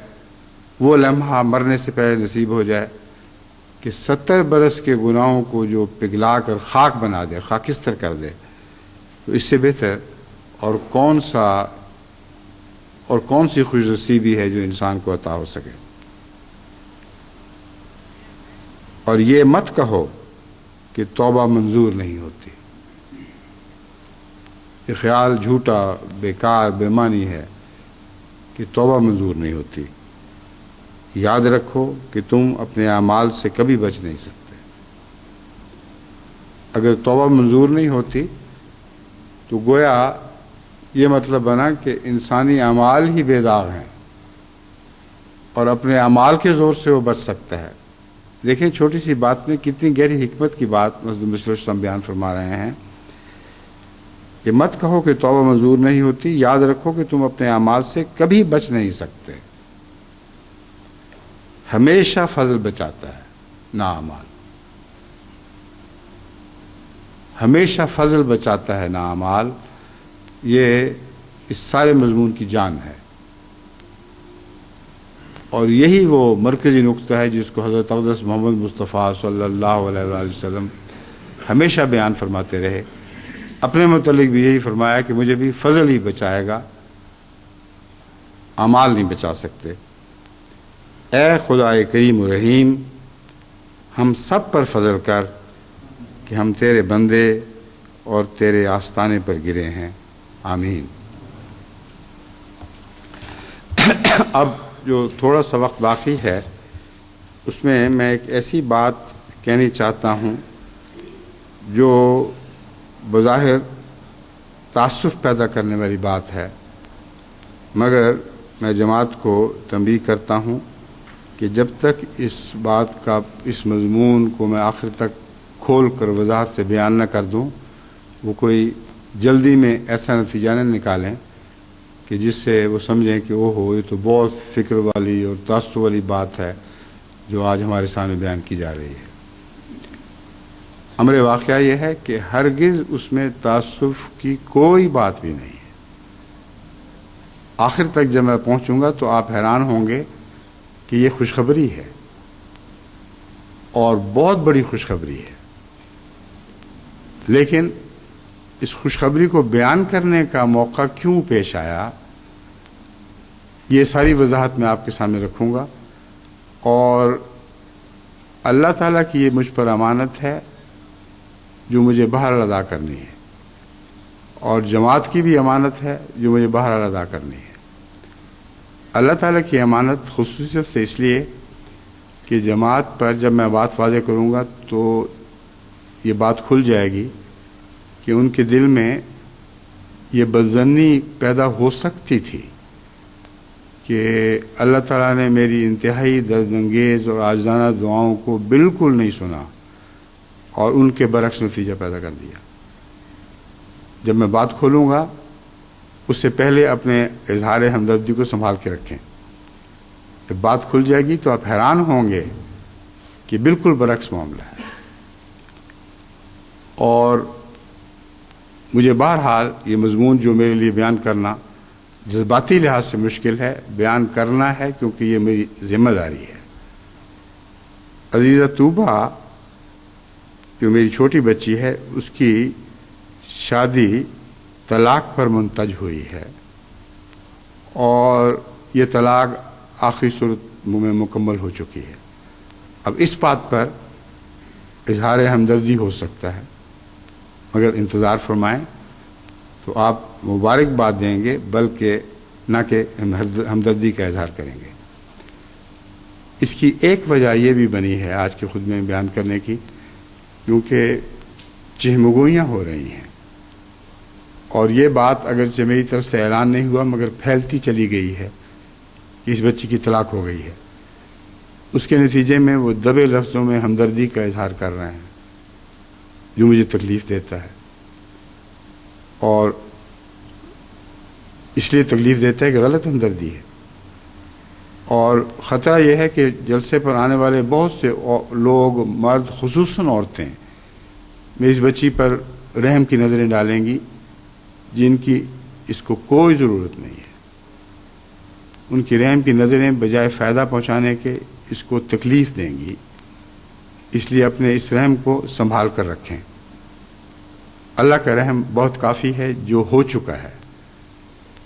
وہ لمحہ مرنے سے پہلے نصیب ہو جائے کہ 70 برس کے گناہوں کو جو پگھلا کر خاک بنا دے، خاکستر کر دے، تو اس سے بہتر اور کون سی خوش نصیبی ہے جو انسان کو عطا ہو سکے۔ اور یہ مت کہو کہ توبہ منظور نہیں ہوتی، یہ خیال جھوٹا، بیکار، بے معنی ہے کہ توبہ منظور نہیں ہوتی۔ یاد رکھو کہ تم اپنے اعمال سے کبھی بچ نہیں سکتے۔ اگر توبہ منظور نہیں ہوتی تو گویا یہ مطلب بنا کہ انسانی اعمال ہی بے داغ ہیں اور اپنے اعمال کے زور سے وہ بچ سکتا ہے۔ دیکھیں چھوٹی سی بات میں کتنی گہری حکمت کی بات مسجد مسلم السلام بیان فرما رہے ہیں کہ مت کہو کہ توبہ منظور نہیں ہوتی، یاد رکھو کہ تم اپنے اعمال سے کبھی بچ نہیں سکتے۔ ہمیشہ فضل بچاتا ہے نا اعمال، ہمیشہ فضل بچاتا ہے نا اعمال، یہ اس سارے مضمون کی جان ہے، اور یہی وہ مرکزی نقطہ ہے جس کو حضرت اقدس محمد مصطفیٰ صلی اللہ علیہ وآلہ وسلم ہمیشہ بیان فرماتے رہے۔ اپنے متعلق بھی یہی فرمایا کہ مجھے بھی فضل ہی بچائے گا، اعمال نہیں بچا سکتے۔ اے خدائے کریم و رحیم، ہم سب پر فضل کر کہ ہم تیرے بندے اور تیرے آستانے پر گرے ہیں، آمین۔ اب جو تھوڑا سا وقت باقی ہے اس میں میں ایک ایسی بات کہنی چاہتا ہوں جو بظاہر تعسف پیدا کرنے والی بات ہے، مگر میں جماعت کو تنبیہ کرتا ہوں کہ جب تک اس بات کا، اس مضمون کو میں آخر تک کھول کر وضاحت سے بیان نہ کر دوں، وہ کوئی جلدی میں ایسا نتیجہ نہ نکالیں کہ جس سے وہ سمجھیں کہ او ہو یہ تو بہت فکر والی اور تعصب والی بات ہے جو آج ہمارے سامنے بیان کی جا رہی ہے۔ امر واقعہ یہ ہے کہ ہرگز اس میں تعصب کی کوئی بات بھی نہیں ہے۔ آخر تک جب میں پہنچوں گا تو آپ حیران ہوں گے کہ یہ خوشخبری ہے اور بہت بڑی خوشخبری ہے، لیکن اس خوشخبری کو بیان کرنے کا موقع کیوں پیش آیا، یہ ساری وضاحت میں آپ کے سامنے رکھوں گا، اور اللہ تعالیٰ کی یہ مجھ پر امانت ہے جو مجھے بہرحال ادا کرنی ہے، اور جماعت کی بھی امانت ہے جو مجھے بہرحال ادا کرنی ہے۔ اللہ تعالیٰ کی امانت خصوصیت سے اس لیے کہ جماعت پر جب میں بات واضح کروں گا تو یہ بات کھل جائے گی کہ ان کے دل میں یہ بدظنی پیدا ہو سکتی تھی کہ اللہ تعالیٰ نے میری انتہائی درد انگیز اور عاجزانہ دعاؤں کو بالکل نہیں سنا اور ان کے برعکس نتیجہ پیدا کر دیا۔ جب میں بات کھولوں گا اس سے پہلے اپنے اظہار ہمدردی کو سنبھال کے رکھیں۔ جب بات کھل جائے گی تو آپ حیران ہوں گے کہ بالکل برعکس معاملہ ہے، اور مجھے بہرحال یہ مضمون جو میرے لیے بیان کرنا جذباتی لحاظ سے مشکل ہے، بیان کرنا ہے کیونکہ یہ میری ذمہ داری ہے۔ عزیزہ طوبہ جو میری چھوٹی بچی ہے، اس کی شادی طلاق پر منتج ہوئی ہے، اور یہ طلاق آخری صورت میں مکمل ہو چکی ہے۔ اب اس بات پر اظہار ہمدردی ہو سکتا ہے، مگر انتظار فرمائیں تو آپ مبارکباد دیں گے بلکہ نہ کہ ہمدردی کا اظہار کریں گے۔ اس کی ایک وجہ یہ بھی بنی ہے آج کے خطبے میں بیان کرنے کی، کیونکہ چہمگوئیاں ہو رہی ہیں، اور یہ بات اگرچہ میری طرف سے اعلان نہیں ہوا مگر پھیلتی چلی گئی ہے کہ اس بچی کی طلاق ہو گئی ہے۔ اس کے نتیجے میں وہ دبے لفظوں میں ہمدردی کا اظہار کر رہے ہیں جو مجھے تکلیف دیتا ہے، اور اس لیے تکلیف دیتا ہے کہ غلط ہمدردی ہے، اور خطرہ یہ ہے کہ جلسے پر آنے والے بہت سے لوگ، مرد خصوصاً عورتیں، میری اس بچی پر رحم کی نظریں ڈالیں گی جن کی اس کو کوئی ضرورت نہیں ہے۔ ان کی رحم کی نظریں بجائے فائدہ پہنچانے کے اس کو تکلیف دیں گی، اس لیے اپنے اس رحم کو سنبھال کر رکھیں۔ اللہ کا رحم بہت کافی ہے جو ہو چکا ہے،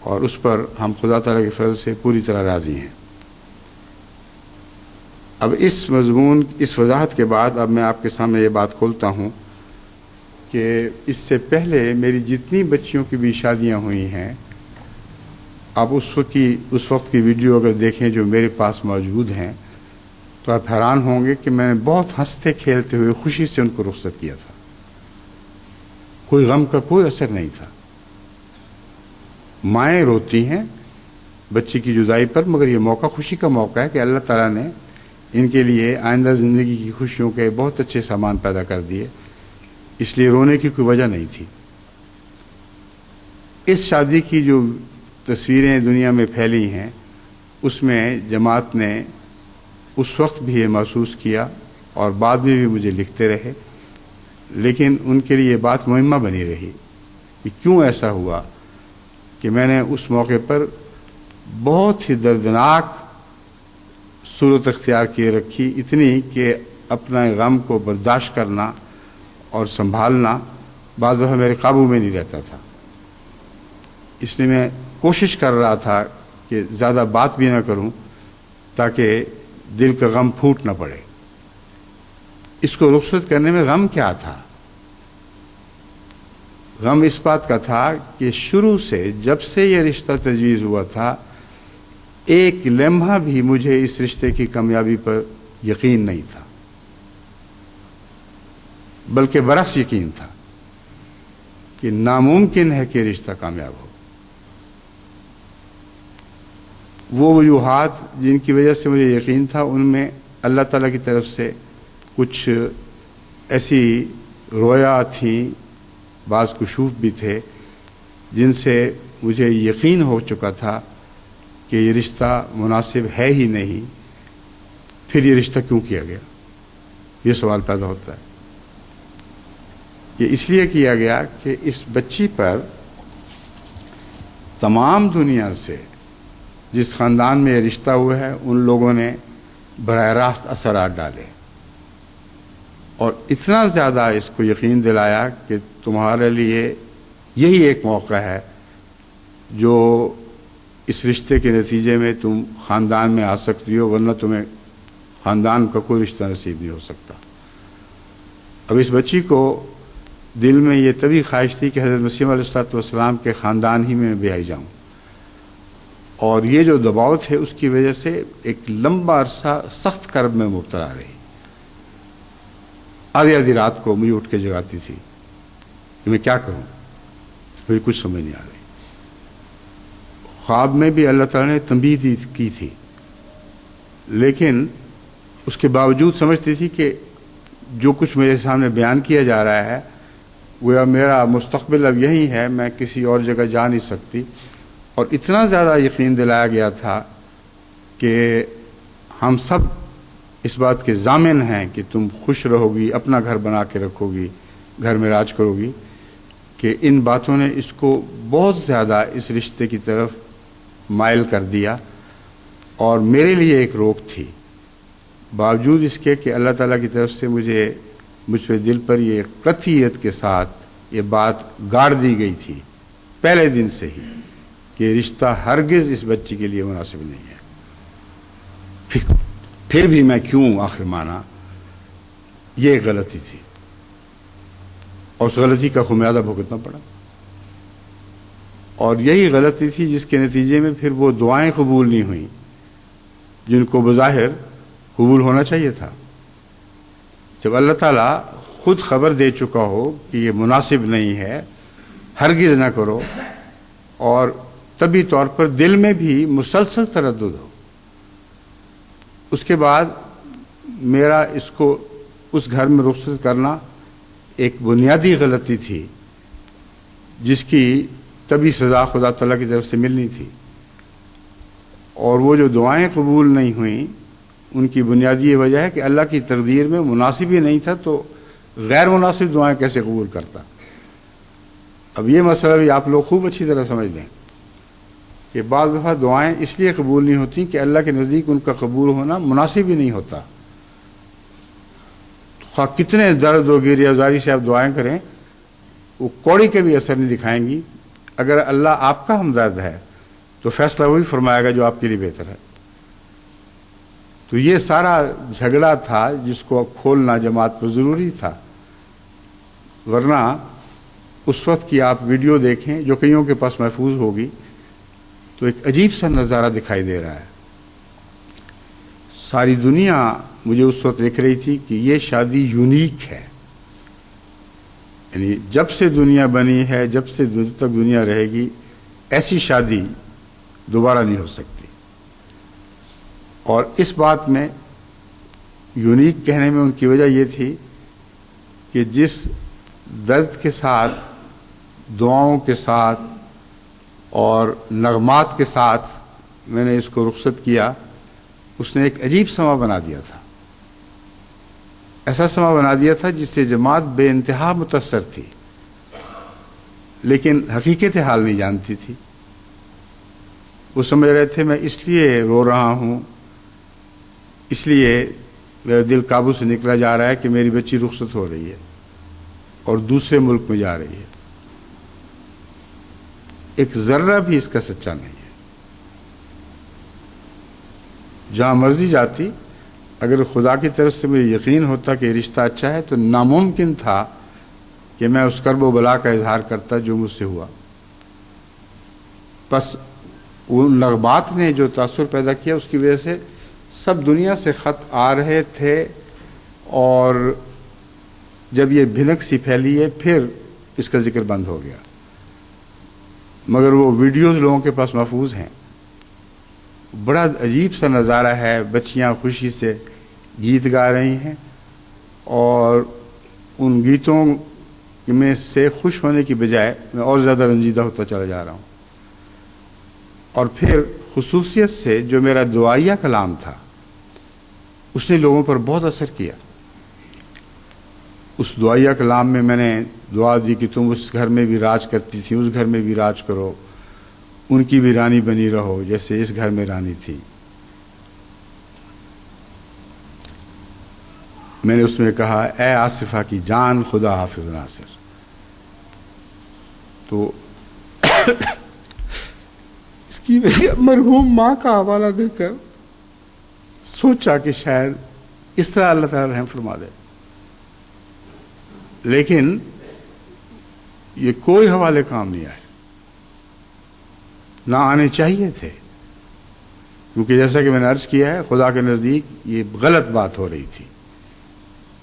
اور اس پر ہم خدا تعالیٰ کے فضل سے پوری طرح راضی ہیں۔ اب اس مضمون، اس وضاحت کے بعد اب میں آپ کے سامنے یہ بات کھولتا ہوں کہ اس سے پہلے میری جتنی بچیوں کی بھی شادیاں ہوئی ہیں، آپ اس وقت کی ویڈیو اگر دیکھیں جو میرے پاس موجود ہیں تو آپ حیران ہوں گے کہ میں نے بہت ہنستے کھیلتے ہوئے خوشی سے ان کو رخصت کیا تھا. کوئی غم کا کوئی اثر نہیں تھا. مائیں روتی ہیں بچی کی جدائی پر، مگر یہ موقع خوشی کا موقع ہے کہ اللہ تعالیٰ نے ان کے لیے آئندہ زندگی کی خوشیوں کے بہت اچھے سامان پیدا کر دیے، اس لیے رونے کی کوئی وجہ نہیں تھی. اس شادی کی جو تصویریں دنیا میں پھیلی ہیں اس میں جماعت نے اس وقت بھی یہ محسوس کیا اور بعد میں بھی مجھے لکھتے رہے، لیکن ان کے لیے یہ بات مہمہ بنی رہی کہ کیوں ایسا ہوا کہ میں نے اس موقع پر بہت ہی دردناک صورت اختیار کیے رکھی، اتنی کہ اپنا غم کو برداشت کرنا اور سنبھالنا بعض دفعہ میرے قابو میں نہیں رہتا تھا. اس لیے میں کوشش کر رہا تھا کہ زیادہ بات بھی نہ کروں تاکہ دل کا غم پھوٹ نہ پڑے. اس کو رخصت کرنے میں غم کیا تھا؟ غم اس بات کا تھا کہ شروع سے جب سے یہ رشتہ تجویز ہوا تھا ایک لمحہ بھی مجھے اس رشتے کی کامیابی پر یقین نہیں تھا، بلکہ برعکس یقین تھا کہ ناممکن ہے کہ رشتہ کامیاب ہو. وہ وجوہات جن کی وجہ سے مجھے یقین تھا ان میں اللہ تعالیٰ کی طرف سے کچھ ایسی رویا تھیں، بعض کشوف بھی تھے جن سے مجھے یقین ہو چکا تھا کہ یہ رشتہ مناسب ہے ہی نہیں. پھر یہ رشتہ کیوں کیا گیا؟ یہ سوال پیدا ہوتا ہے. یہ اس لیے کیا گیا کہ اس بچی پر تمام دنیا سے جس خاندان میں یہ رشتہ ہوا ہے ان لوگوں نے براہ راست اثرات ڈالے اور اتنا زیادہ اس کو یقین دلایا کہ تمہارے لیے یہی ایک موقع ہے جو اس رشتے کے نتیجے میں تم خاندان میں آ سکتی ہو، ورنہ تمہیں خاندان کا کوئی رشتہ نصیب نہیں ہو سکتا. اب اس بچی کو دل میں یہ تبھی خواہش تھی کہ حضرت مسیح علیہ الصلوۃ والسلام کے خاندان ہی میں بیائی جاؤں، اور یہ جو دباؤ تھے اس کی وجہ سے ایک لمبا عرصہ سخت کرب میں مبتلا رہی. آدھی آدھی رات کو مجھے اٹھ کے جگاتی تھی کہ میں کیا کروں، مجھے کچھ سمجھ نہیں آ رہی. خواب میں بھی اللہ تعالیٰ نے تنبیہ کی تھی، لیکن اس کے باوجود سمجھتی تھی کہ جو کچھ میرے سامنے بیان کیا جا رہا ہے وہ میرا مستقبل اب یہی ہے، میں کسی اور جگہ جا نہیں سکتی. اور اتنا زیادہ یقین دلایا گیا تھا کہ ہم سب اس بات کے ضامن ہیں کہ تم خوش رہو گی، اپنا گھر بنا کے رکھو گی، گھر میں راج کرو گی، کہ ان باتوں نے اس کو بہت زیادہ اس رشتے کی طرف مائل کر دیا. اور میرے لیے ایک روک تھی، باوجود اس کے کہ اللہ تعالیٰ کی طرف سے مجھ پہ دل پر یہ قطعیت کے ساتھ یہ بات گاڑ دی گئی تھی پہلے دن سے ہی کہ یہ رشتہ ہرگز اس بچی کے لیے مناسب نہیں ہے. پھر بھی میں کیوں آخر مانا، یہ ایک غلطی تھی اور اس غلطی کا خمیازہ بھگتنا پڑا. اور یہی غلطی تھی جس کے نتیجے میں پھر وہ دعائیں قبول نہیں ہوئیں جن کو بظاہر قبول ہونا چاہیے تھا. جب اللہ تعالیٰ خود خبر دے چکا ہو کہ یہ مناسب نہیں ہے، ہرگز نہ کرو، اور طبی طور پر دل میں بھی مسلسل تردد ہو، اس کے بعد میرا اس کو اس گھر میں رخصت کرنا ایک بنیادی غلطی تھی جس کی طبی سزا خدا تعالیٰ کی طرف سے ملنی تھی. اور وہ جو دعائیں قبول نہیں ہوئیں ان کی بنیادی یہ وجہ ہے کہ اللہ کی تقدیر میں مناسب ہی نہیں تھا، تو غیر مناسب دعائیں کیسے قبول کرتا. اب یہ مسئلہ بھی آپ لوگ خوب اچھی طرح سمجھ لیں کہ بعض دفعہ دعائیں اس لیے قبول نہیں ہوتی کہ اللہ کے نزدیک ان کا قبول ہونا مناسب ہی نہیں ہوتا. خواہ کتنے درد و گریہ زاری سے آپ دعائیں کریں وہ کوڑی کے بھی اثر نہیں دکھائیں گی. اگر اللہ آپ کا ہمدرد ہے تو فیصلہ وہی فرمائے گا جو آپ کے لیے بہتر ہے. تو یہ سارا جھگڑا تھا جس کو اب کھولنا جماعت پر ضروری تھا، ورنہ اس وقت کی آپ ویڈیو دیکھیں جو کئیوں کے پاس محفوظ ہوگی تو ایک عجیب سا نظارہ دکھائی دے رہا ہے. ساری دنیا مجھے اس وقت دیکھ رہی تھی کہ یہ شادی یونیک ہے. یعنی جب سے دنیا بنی ہے، جب تک دنیا رہے گی، ایسی شادی دوبارہ نہیں ہو سکتی. اور اس بات میں یونیک کہنے میں ان کی وجہ یہ تھی کہ جس درد کے ساتھ، دعاؤں کے ساتھ اور نغمات کے ساتھ میں نے اس کو رخصت کیا، اس نے ایک عجیب سما بنا دیا تھا. ایسا سما بنا دیا تھا جس سے جماعت بے انتہا متاثر تھی، لیکن حقیقت حال نہیں جانتی تھی. وہ سمجھ رہے تھے میں اس لیے رو رہا ہوں، اس لیے میرا دل قابو سے نکلا جا رہا ہے کہ میری بچی رخصت ہو رہی ہے اور دوسرے ملک میں جا رہی ہے. ایک ذرہ بھی اس کا سچا نہیں ہے. جہاں مرضی جاتی، اگر خدا کی طرف سے مجھے یقین ہوتا کہ رشتہ اچھا ہے تو ناممکن تھا کہ میں اس کرب و بلا کا اظہار کرتا جو مجھ سے ہوا. بس ان نغمات نے جو تاثر پیدا کیا، اس کی وجہ سے سب دنیا سے خط آ رہے تھے، اور جب یہ بھنک سی پھیلی ہے پھر اس کا ذکر بند ہو گیا. مگر وہ ویڈیوز لوگوں کے پاس محفوظ ہیں. بڑا عجیب سا نظارہ ہے. بچیاں خوشی سے گیت گا رہی ہیں، اور ان گیتوں میں سے خوش ہونے کی بجائے میں اور زیادہ رنجیدہ ہوتا چلا جا رہا ہوں. اور پھر خصوصیت سے جو میرا دعائیہ کلام تھا، اس نے لوگوں پر بہت اثر کیا. اس دعائیہ کلام میں نے دعا دی کہ تم اس گھر میں بھی راج کرتی تھی، اس گھر میں بھی راج کرو، ان کی بھی رانی بنی رہو جیسے اس گھر میں رانی تھی. میں نے اس میں کہا اے آصفہ کی جان، خدا حافظ ناصر. تو اس کی مرحوم ماں کا حوالہ دے کر سوچا کہ شاید اس طرح اللہ تعالیٰ رحم فرما دے، لیکن یہ کوئی حوالے کام نہیں آئے، نہ آنے چاہیے تھے. کیونکہ جیسا کہ میں نے عرض کیا ہے، خدا کے نزدیک یہ غلط بات ہو رہی تھی.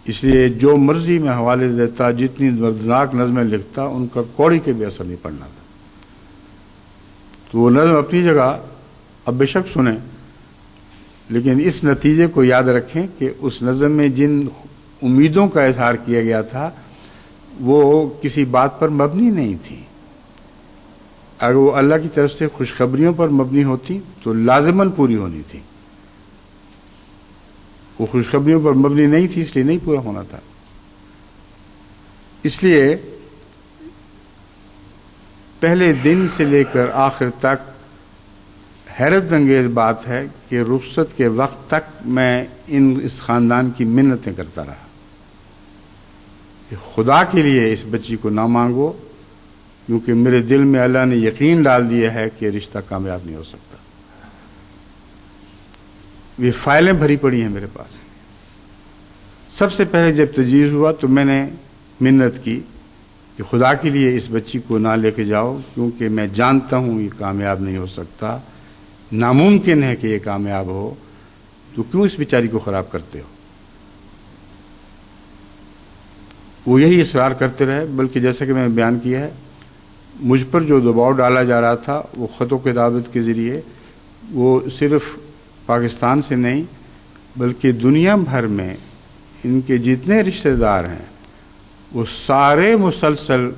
اس لیے جو مرضی میں حوالے دیتا، جتنی دردناک نظمیں لکھتا، ان کا کوڑی کے بھی اثر نہیں پڑنا تھا. تو وہ نظم اپنی جگہ اب بے شک سنیں، لیکن اس نتیجے کو یاد رکھیں کہ اس نظم میں جن امیدوں کا اظہار کیا گیا تھا وہ کسی بات پر مبنی نہیں تھی. اگر وہ اللہ کی طرف سے خوشخبریوں پر مبنی ہوتی تو لازماً پوری ہونی تھی. وہ خوشخبریوں پر مبنی نہیں تھی، اس لیے نہیں پورا ہونا تھا. اس لیے پہلے دن سے لے کر آخر تک حیرت انگیز بات ہے کہ رخصت کے وقت تک میں اس خاندان کی منتیں کرتا رہا کہ خدا کے لیے اس بچی کو نہ مانگو، کیونکہ میرے دل میں اللہ نے یقین ڈال دیا ہے کہ رشتہ کامیاب نہیں ہو سکتا. یہ فائلیں بھری پڑی ہیں میرے پاس. سب سے پہلے جب تجویز ہوا تو میں نے منت کی کہ خدا کے لیے اس بچی کو نہ لے کے جاؤ، کیونکہ میں جانتا ہوں یہ کامیاب نہیں ہو سکتا، ناممکن ہے کہ یہ کامیاب ہو، تو کیوں اس بیچاری کو خراب کرتے ہو. وہ یہی اصرار کرتے رہے، بلکہ جیسا کہ میں نے بیان کیا ہے، مجھ پر جو دباؤ ڈالا جا رہا تھا وہ خط و کتابت کے ذریعے، وہ صرف پاکستان سے نہیں بلکہ دنیا بھر میں ان کے جتنے رشتہ دار ہیں وہ سارے مسلسل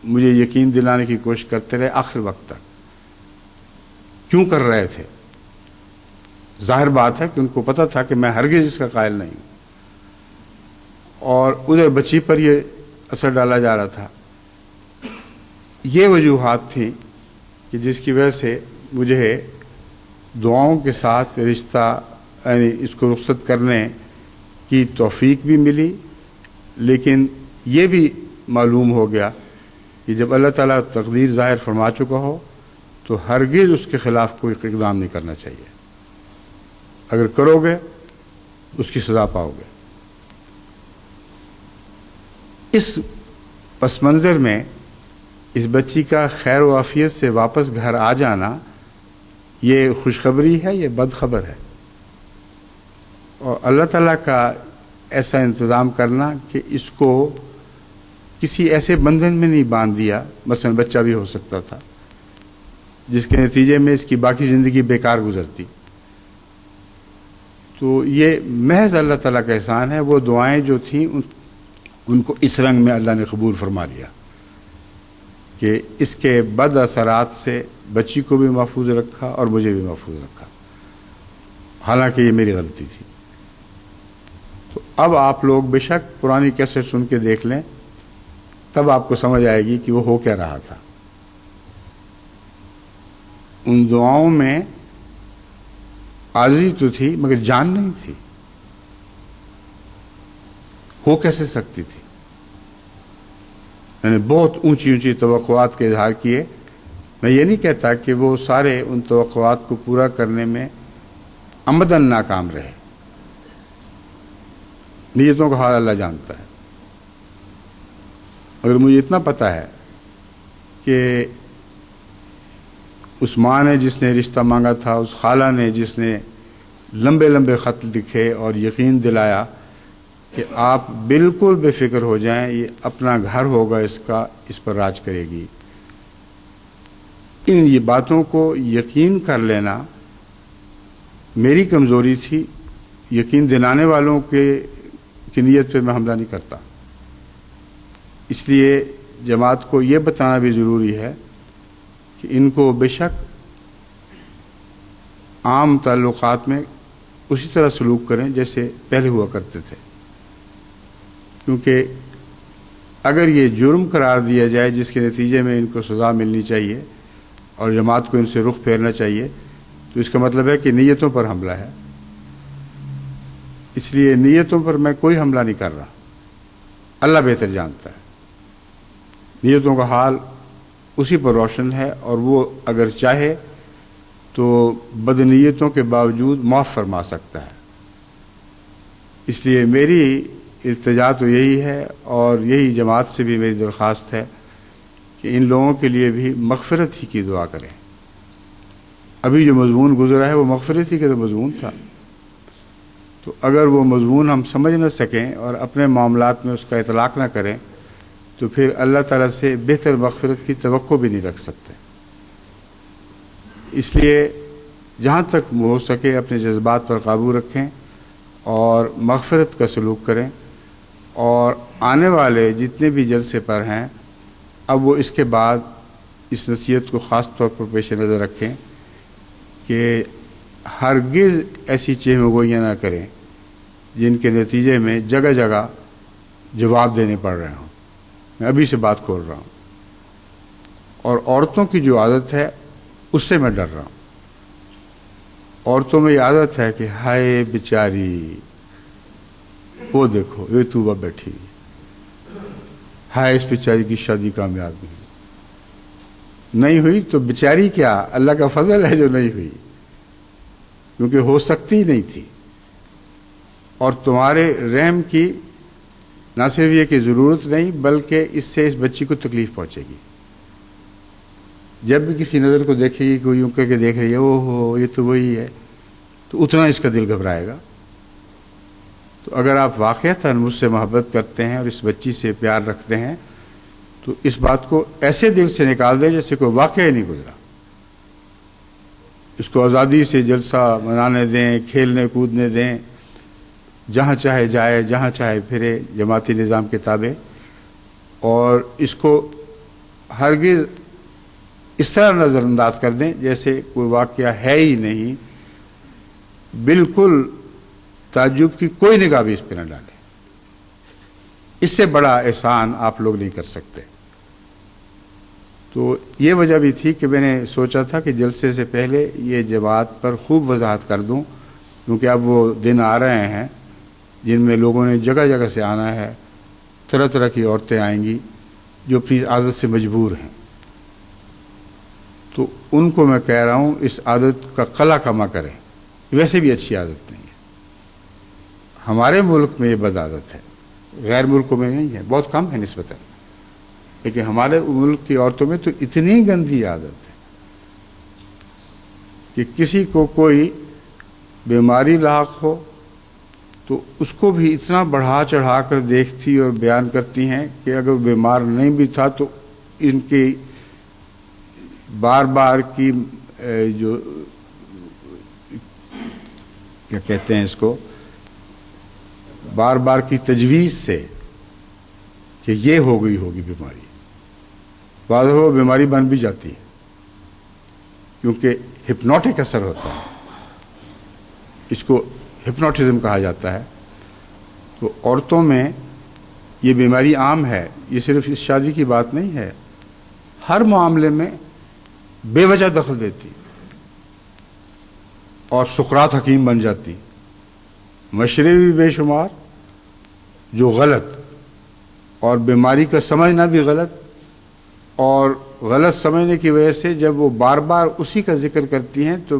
مجھے یقین دلانے کی کوشش کرتے رہے آخر وقت تک. کیوں کر رہے تھے؟ ظاہر بات ہے کہ ان کو پتہ تھا کہ میں ہرگز اس کا قائل نہیں ہوں، اور ادھر بچی پر یہ اثر ڈالا جا رہا تھا. یہ وجوہات تھیں کہ جس کی وجہ سے مجھے دعاؤں کے ساتھ رشتہ یعنی اس کو رخصت کرنے کی توفیق بھی ملی، لیکن یہ بھی معلوم ہو گیا کہ جب اللہ تعالیٰ تقدیر ظاہر فرما چکا ہو تو ہرگز اس کے خلاف کوئی اقدام نہیں کرنا چاہیے. اگر کرو گے اس کی سزا پاؤ گے. اس پس منظر میں اس بچی کا خیر و عافیت سے واپس گھر آ جانا یہ خوشخبری ہے، یہ بد خبر ہے. اور اللہ تعالیٰ کا ایسا انتظام کرنا کہ اس کو کسی ایسے بندھن میں نہیں باندھ دیا، مثلا بچہ بھی ہو سکتا تھا جس کے نتیجے میں اس کی باقی زندگی بیکار گزرتی. تو یہ محض اللہ تعالیٰ کا احسان ہے. وہ دعائیں جو تھیں ان کو اس رنگ میں اللہ نے قبول فرما لیا کہ اس کے بد اثرات سے بچی کو بھی محفوظ رکھا اور مجھے بھی محفوظ رکھا، حالانکہ یہ میری غلطی تھی. تو اب آپ لوگ بے شک پرانی کیسٹ سن کے دیکھ لیں، تب آپ کو سمجھ آئے گی کہ وہ ہو کیا رہا تھا. ان دعاؤں میں عاجزی تو تھی مگر جان نہیں تھی. ہو کیسے سکتی تھی؟ میں نے بہت اونچی اونچی توقعات کے اظہار کیے. میں یہ نہیں کہتا کہ وہ سارے ان توقعات کو پورا کرنے میں عمدن ناکام رہے. نیتوں کا حال اللہ جانتا ہے. مگر مجھے اتنا پتہ ہے کہ اس ماں نے جس نے رشتہ مانگا تھا، اس خالہ نے جس نے لمبے لمبے خط لکھے اور یقین دلایا کہ آپ بالکل بے فکر ہو جائیں، یہ اپنا گھر ہوگا، اس پر راج کرے گی. ان یہ باتوں کو یقین کر لینا میری کمزوری تھی. یقین دلانے والوں کی نیت پہ میں حملہ نہیں کرتا. اس لیے جماعت کو یہ بتانا بھی ضروری ہے کہ ان کو بے شک عام تعلقات میں اسی طرح سلوک کریں جیسے پہلے ہوا کرتے تھے. کیونکہ اگر یہ جرم قرار دیا جائے جس کے نتیجے میں ان کو سزا ملنی چاہیے اور جماعت کو ان سے رخ پھیرنا چاہیے، تو اس کا مطلب ہے کہ نیتوں پر حملہ ہے. اس لیے نیتوں پر میں کوئی حملہ نہیں کر رہا. اللہ بہتر جانتا ہے. نیتوں کا حال اسی پر روشن ہے، اور وہ اگر چاہے تو بدنیتوں کے باوجود معاف فرما سکتا ہے. اس لیے میری التجا تو یہی ہے، اور یہی جماعت سے بھی میری درخواست ہے کہ ان لوگوں کے لیے بھی مغفرت ہی کی دعا کریں. ابھی جو مضمون گزرا ہے وہ مغفرت ہی کا تو مضمون تھا. تو اگر وہ مضمون ہم سمجھ نہ سکیں اور اپنے معاملات میں اس کا اطلاق نہ کریں تو پھر اللہ تعالیٰ سے بہتر مغفرت کی توقع بھی نہیں رکھ سکتے. اس لیے جہاں تک ہو سکے اپنے جذبات پر قابو رکھیں اور مغفرت کا سلوک کریں. اور آنے والے جتنے بھی جلسے پر ہیں اب وہ اس کے بعد اس نصیحت کو خاص طور پر پیش نظر رکھیں کہ ہرگز ایسی چہمگوئیاں نہ کریں جن کے نتیجے میں جگہ جگہ جواب دینے پڑ رہے ہوں. میں ابھی سے بات کھول رہا ہوں. اور عورتوں کی جو عادت ہے اس سے میں ڈر رہا ہوں. عورتوں میں یہ عادت ہے کہ ہائے بیچاری، وہ دیکھو یہ تو بیٹھی، ہائے اس بیچاری کی شادی کامیاب نہیں ہوئی. تو بیچاری کیا، اللہ کا فضل ہے جو نہیں ہوئی، کیونکہ ہو سکتی نہیں تھی. اور تمہارے رحم کی نہ صرف یہ کہ ضرورت نہیں بلکہ اس سے اس بچی کو تکلیف پہنچے گی. جب بھی کسی نظر کو دیکھے گی کوئی یوں کر کے دیکھ رہی ہے، او ہو یہ تو وہی ہے، تو اتنا اس کا دل گھبرائے گا. تو اگر آپ واقعتاً مجھ سے محبت کرتے ہیں اور اس بچی سے پیار رکھتے ہیں تو اس بات کو ایسے دل سے نکال دیں جیسے کوئی واقعہ ہی نہیں گزرا. اس کو آزادی سے جلسہ منانے دیں، کھیلنے کودنے دیں، جہاں چاہے جائے، جہاں چاہے پھرے جماعتی نظام کے تابع. اور اس کو ہرگز اس طرح نظر انداز کر دیں جیسے کوئی واقعہ ہے ہی نہیں. بالکل تعجب کی کوئی نگاہ بھی اس پہ نہ ڈالیں. اس سے بڑا احسان آپ لوگ نہیں کر سکتے. تو یہ وجہ بھی تھی کہ میں نے سوچا تھا کہ جلسے سے پہلے یہ جماعت پر خوب وضاحت کر دوں، کیونکہ اب وہ دن آ رہے ہیں جن میں لوگوں نے جگہ جگہ سے آنا ہے. طرح طرح کی عورتیں آئیں گی جو اپنی عادت سے مجبور ہیں. تو ان کو میں کہہ رہا ہوں اس عادت کا قلع کما کریں. ویسے بھی اچھی عادت نہیں ہے. ہمارے ملک میں یہ بد عادت ہے، غیر ملکوں میں نہیں ہے، بہت کم ہے نسبتاً، لیکن ہمارے ملک کی عورتوں میں تو اتنی گندی عادت ہے کہ کسی کو کوئی بیماری لاحق ہو تو اس کو بھی اتنا بڑھا چڑھا کر دیکھتی اور بیان کرتی ہیں کہ اگر بیمار نہیں بھی تھا تو ان کی بار بار کی جو کیا کہتے ہیں اس کو، بار بار کی تجویز سے کہ یہ ہو گئی ہوگی بیماری، بعض وہ بیماری بن بھی جاتی ہے کیونکہ ہپنوٹک اثر ہوتا ہے، اس کو ہپنوٹزم کہا جاتا ہے۔ تو عورتوں میں یہ بیماری عام ہے، یہ صرف اس شادی کی بات نہیں ہے، ہر معاملے میں بے وجہ دخل دیتی اور سقراط حکیم بن جاتی، مشورے بھی بے شمار جو غلط، اور بیماری کا سمجھنا بھی غلط، اور غلط سمجھنے کی وجہ سے جب وہ بار بار اسی کا ذکر کرتی ہیں تو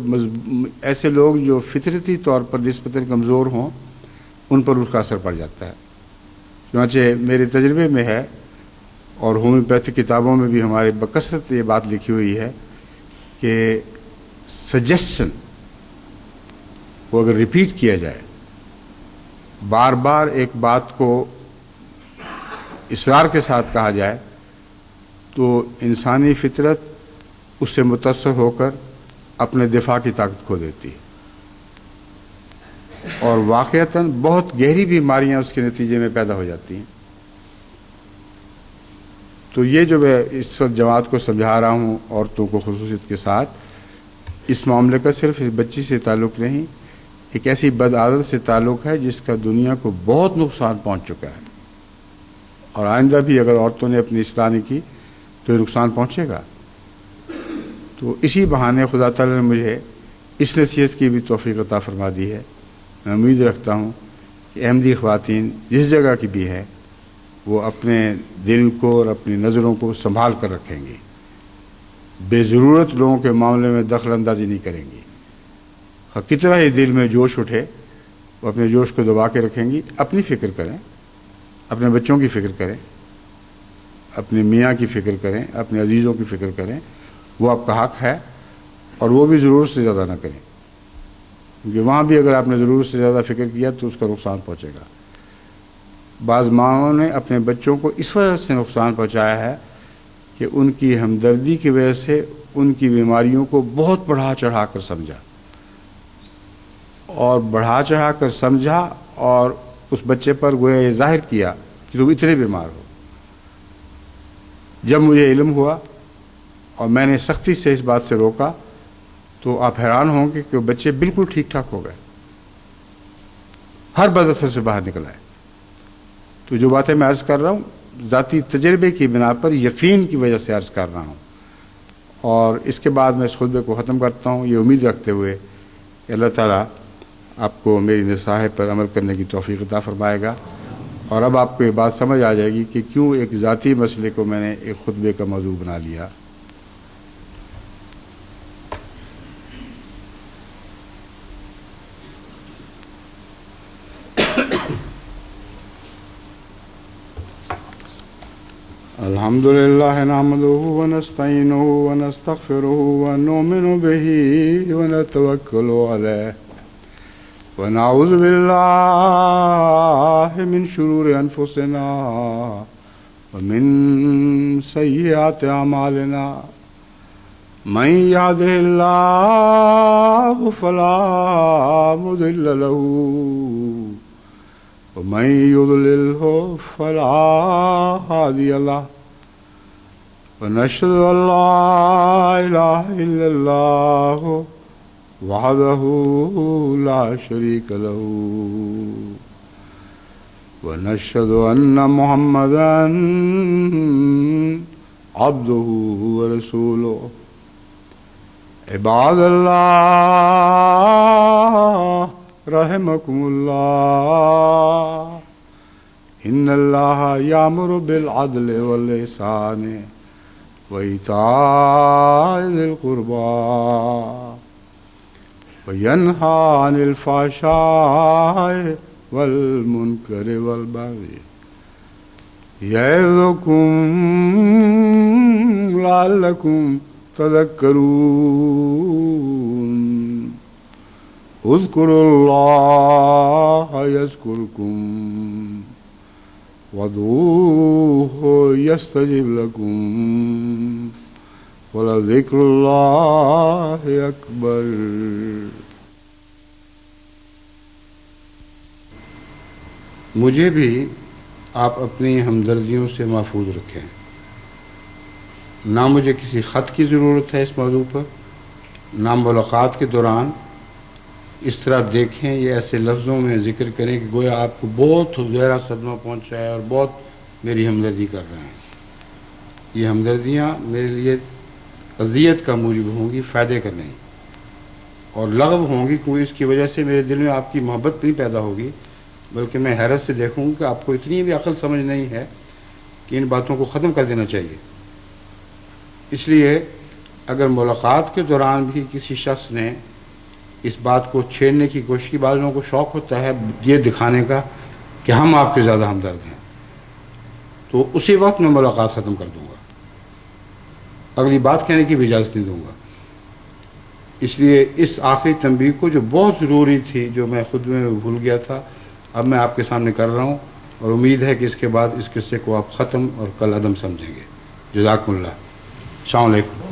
ایسے لوگ جو فطرتی طور پر نسبتاً کمزور ہوں ان پر اس کا اثر پڑ جاتا ہے۔ چنانچہ میرے تجربے میں ہے، اور ہومیوپیتھی کتابوں میں بھی ہمارے بکثرت یہ بات لکھی ہوئی ہے کہ سجیشن کو اگر ریپیٹ کیا جائے، بار بار ایک بات کو اصرار کے ساتھ کہا جائے تو انسانی فطرت اس سے متاثر ہو کر اپنے دفاع کی طاقت کھو دیتی ہے، اور واقعتاً بہت گہری بیماریاں اس کے نتیجے میں پیدا ہو جاتی ہیں۔ تو یہ جو میں اس وقت جماعت کو سمجھا رہا ہوں عورتوں کو خصوصیت کے ساتھ، اس معاملے کا صرف اس بچی سے تعلق نہیں، ایک ایسی بد عادت سے تعلق ہے جس کا دنیا کو بہت نقصان پہنچ چکا ہے، اور آئندہ بھی اگر عورتوں نے اپنی اصلاح نہیں کی تو یہ نقصان پہنچے گا۔ تو اسی بہانے خدا تعالی نے مجھے اس نصیحت کی بھی توفیق عطا فرما دی ہے۔ میں امید رکھتا ہوں کہ احمدی خواتین جس جگہ کی بھی ہے وہ اپنے دل کو اور اپنی نظروں کو سنبھال کر رکھیں گی، بے ضرورت لوگوں کے معاملے میں دخل اندازی نہیں کریں گی۔ کتنا ہی دل میں جوش اٹھے وہ اپنے جوش کو دبا کے رکھیں گی، اپنی فکر کریں، اپنے بچوں کی فکر کریں، اپنے میاں کی فکر کریں، اپنے عزیزوں کی فکر کریں، وہ آپ کا حق ہے، اور وہ بھی ضرورت سے زیادہ نہ کریں، کیونکہ وہاں بھی اگر آپ نے ضرورت سے زیادہ فکر کیا تو اس کا نقصان پہنچے گا۔ بعض ماؤں نے اپنے بچوں کو اس وجہ سے نقصان پہنچایا ہے کہ ان کی ہمدردی کی وجہ سے ان کی بیماریوں کو بہت بڑھا چڑھا کر سمجھا، اور بڑھا چڑھا کر سمجھا اور اس بچے پر گویا یہ ظاہر کیا کہ تم اتنے بیمار ہو۔ جب مجھے علم ہوا اور میں نے سختی سے اس بات سے روکا تو آپ حیران ہوں گے کہ وہ بچے بالکل ٹھیک ٹھاک ہو گئے، ہر بد اثر سے باہر نکل آئے۔ تو جو باتیں میں عرض کر رہا ہوں ذاتی تجربے کی بنا پر یقین کی وجہ سے عرض کر رہا ہوں، اور اس کے بعد میں اس خطبے کو ختم کرتا ہوں یہ امید رکھتے ہوئے کہ اللہ تعالیٰ آپ کو میری نصائح پر عمل کرنے کی توفیق عطا فرمائے گا، اور اب آپ کو یہ بات سمجھ آ جائے گی کہ کیوں ایک ذاتی مسئلے کو میں نے ایک خطبے کا موضوع بنا لیا۔ الحمد لله نحمده ونستعينه ونستغفره ونؤمن به ونتوكل عليه ونعوذ بالله من شرور أنفسنا ومن سيئات أعمالنا من يهده الله فلا مضل له ومن يضلله فلا هادي له ونشهد أن لا إله إلا الله وحده لا شريك له ونشهد أن محمدا عبده ورسوله عباد الله رحمكم الله إن الله يأمر بالعدل والإحسان وإيتاء ذي القربى وينهى عن الفحشاء والمنكر والبغي يعظكم لعلكم تذكرون اذکروا اللہ یذکرکم وادعوہ یستجب لکم ولذکر اللہ اکبر۔ مجھے بھی آپ اپنی ہمدردیوں سے محفوظ رکھیں۔ نہ مجھے کسی خط کی ضرورت ہے اس موضوع پر، نہ ملاقات کے دوران اس طرح دیکھیں یا ایسے لفظوں میں ذکر کریں کہ گویا آپ کو بہت گہرا صدمہ پہنچا ہے اور بہت میری ہمدردی کر رہے ہیں۔ یہ ہمدردیاں میرے لیے اذیت کا موجب ہوں گی، فائدے کا نہیں، اور لغو ہوں گی، کوئی اس کی وجہ سے میرے دل میں آپ کی محبت نہیں پیدا ہوگی، بلکہ میں حیرت سے دیکھوں کہ آپ کو اتنی بھی عقل سمجھ نہیں ہے کہ ان باتوں کو ختم کر دینا چاہیے۔ اس لیے اگر ملاقات کے دوران بھی کسی شخص نے اس بات کو چھیڑنے کی کوشش کی، بعض لوگوں کو شوق ہوتا ہے یہ دکھانے کا کہ ہم آپ کے زیادہ ہمدرد ہیں، تو اسی وقت میں ملاقات ختم کر دوں گا، اگلی بات کہنے کی بھی اجازت نہیں دوں گا۔ اس لیے اس آخری تنبیہ کو جو بہت ضروری تھی، جو میں خود میں بھول گیا تھا، اب میں آپ کے سامنے کر رہا ہوں، اور امید ہے کہ اس کے بعد اس قصے کو آپ ختم اور کل عدم سمجھیں گے۔ جزاکم اللہ۔ السلام علیکم۔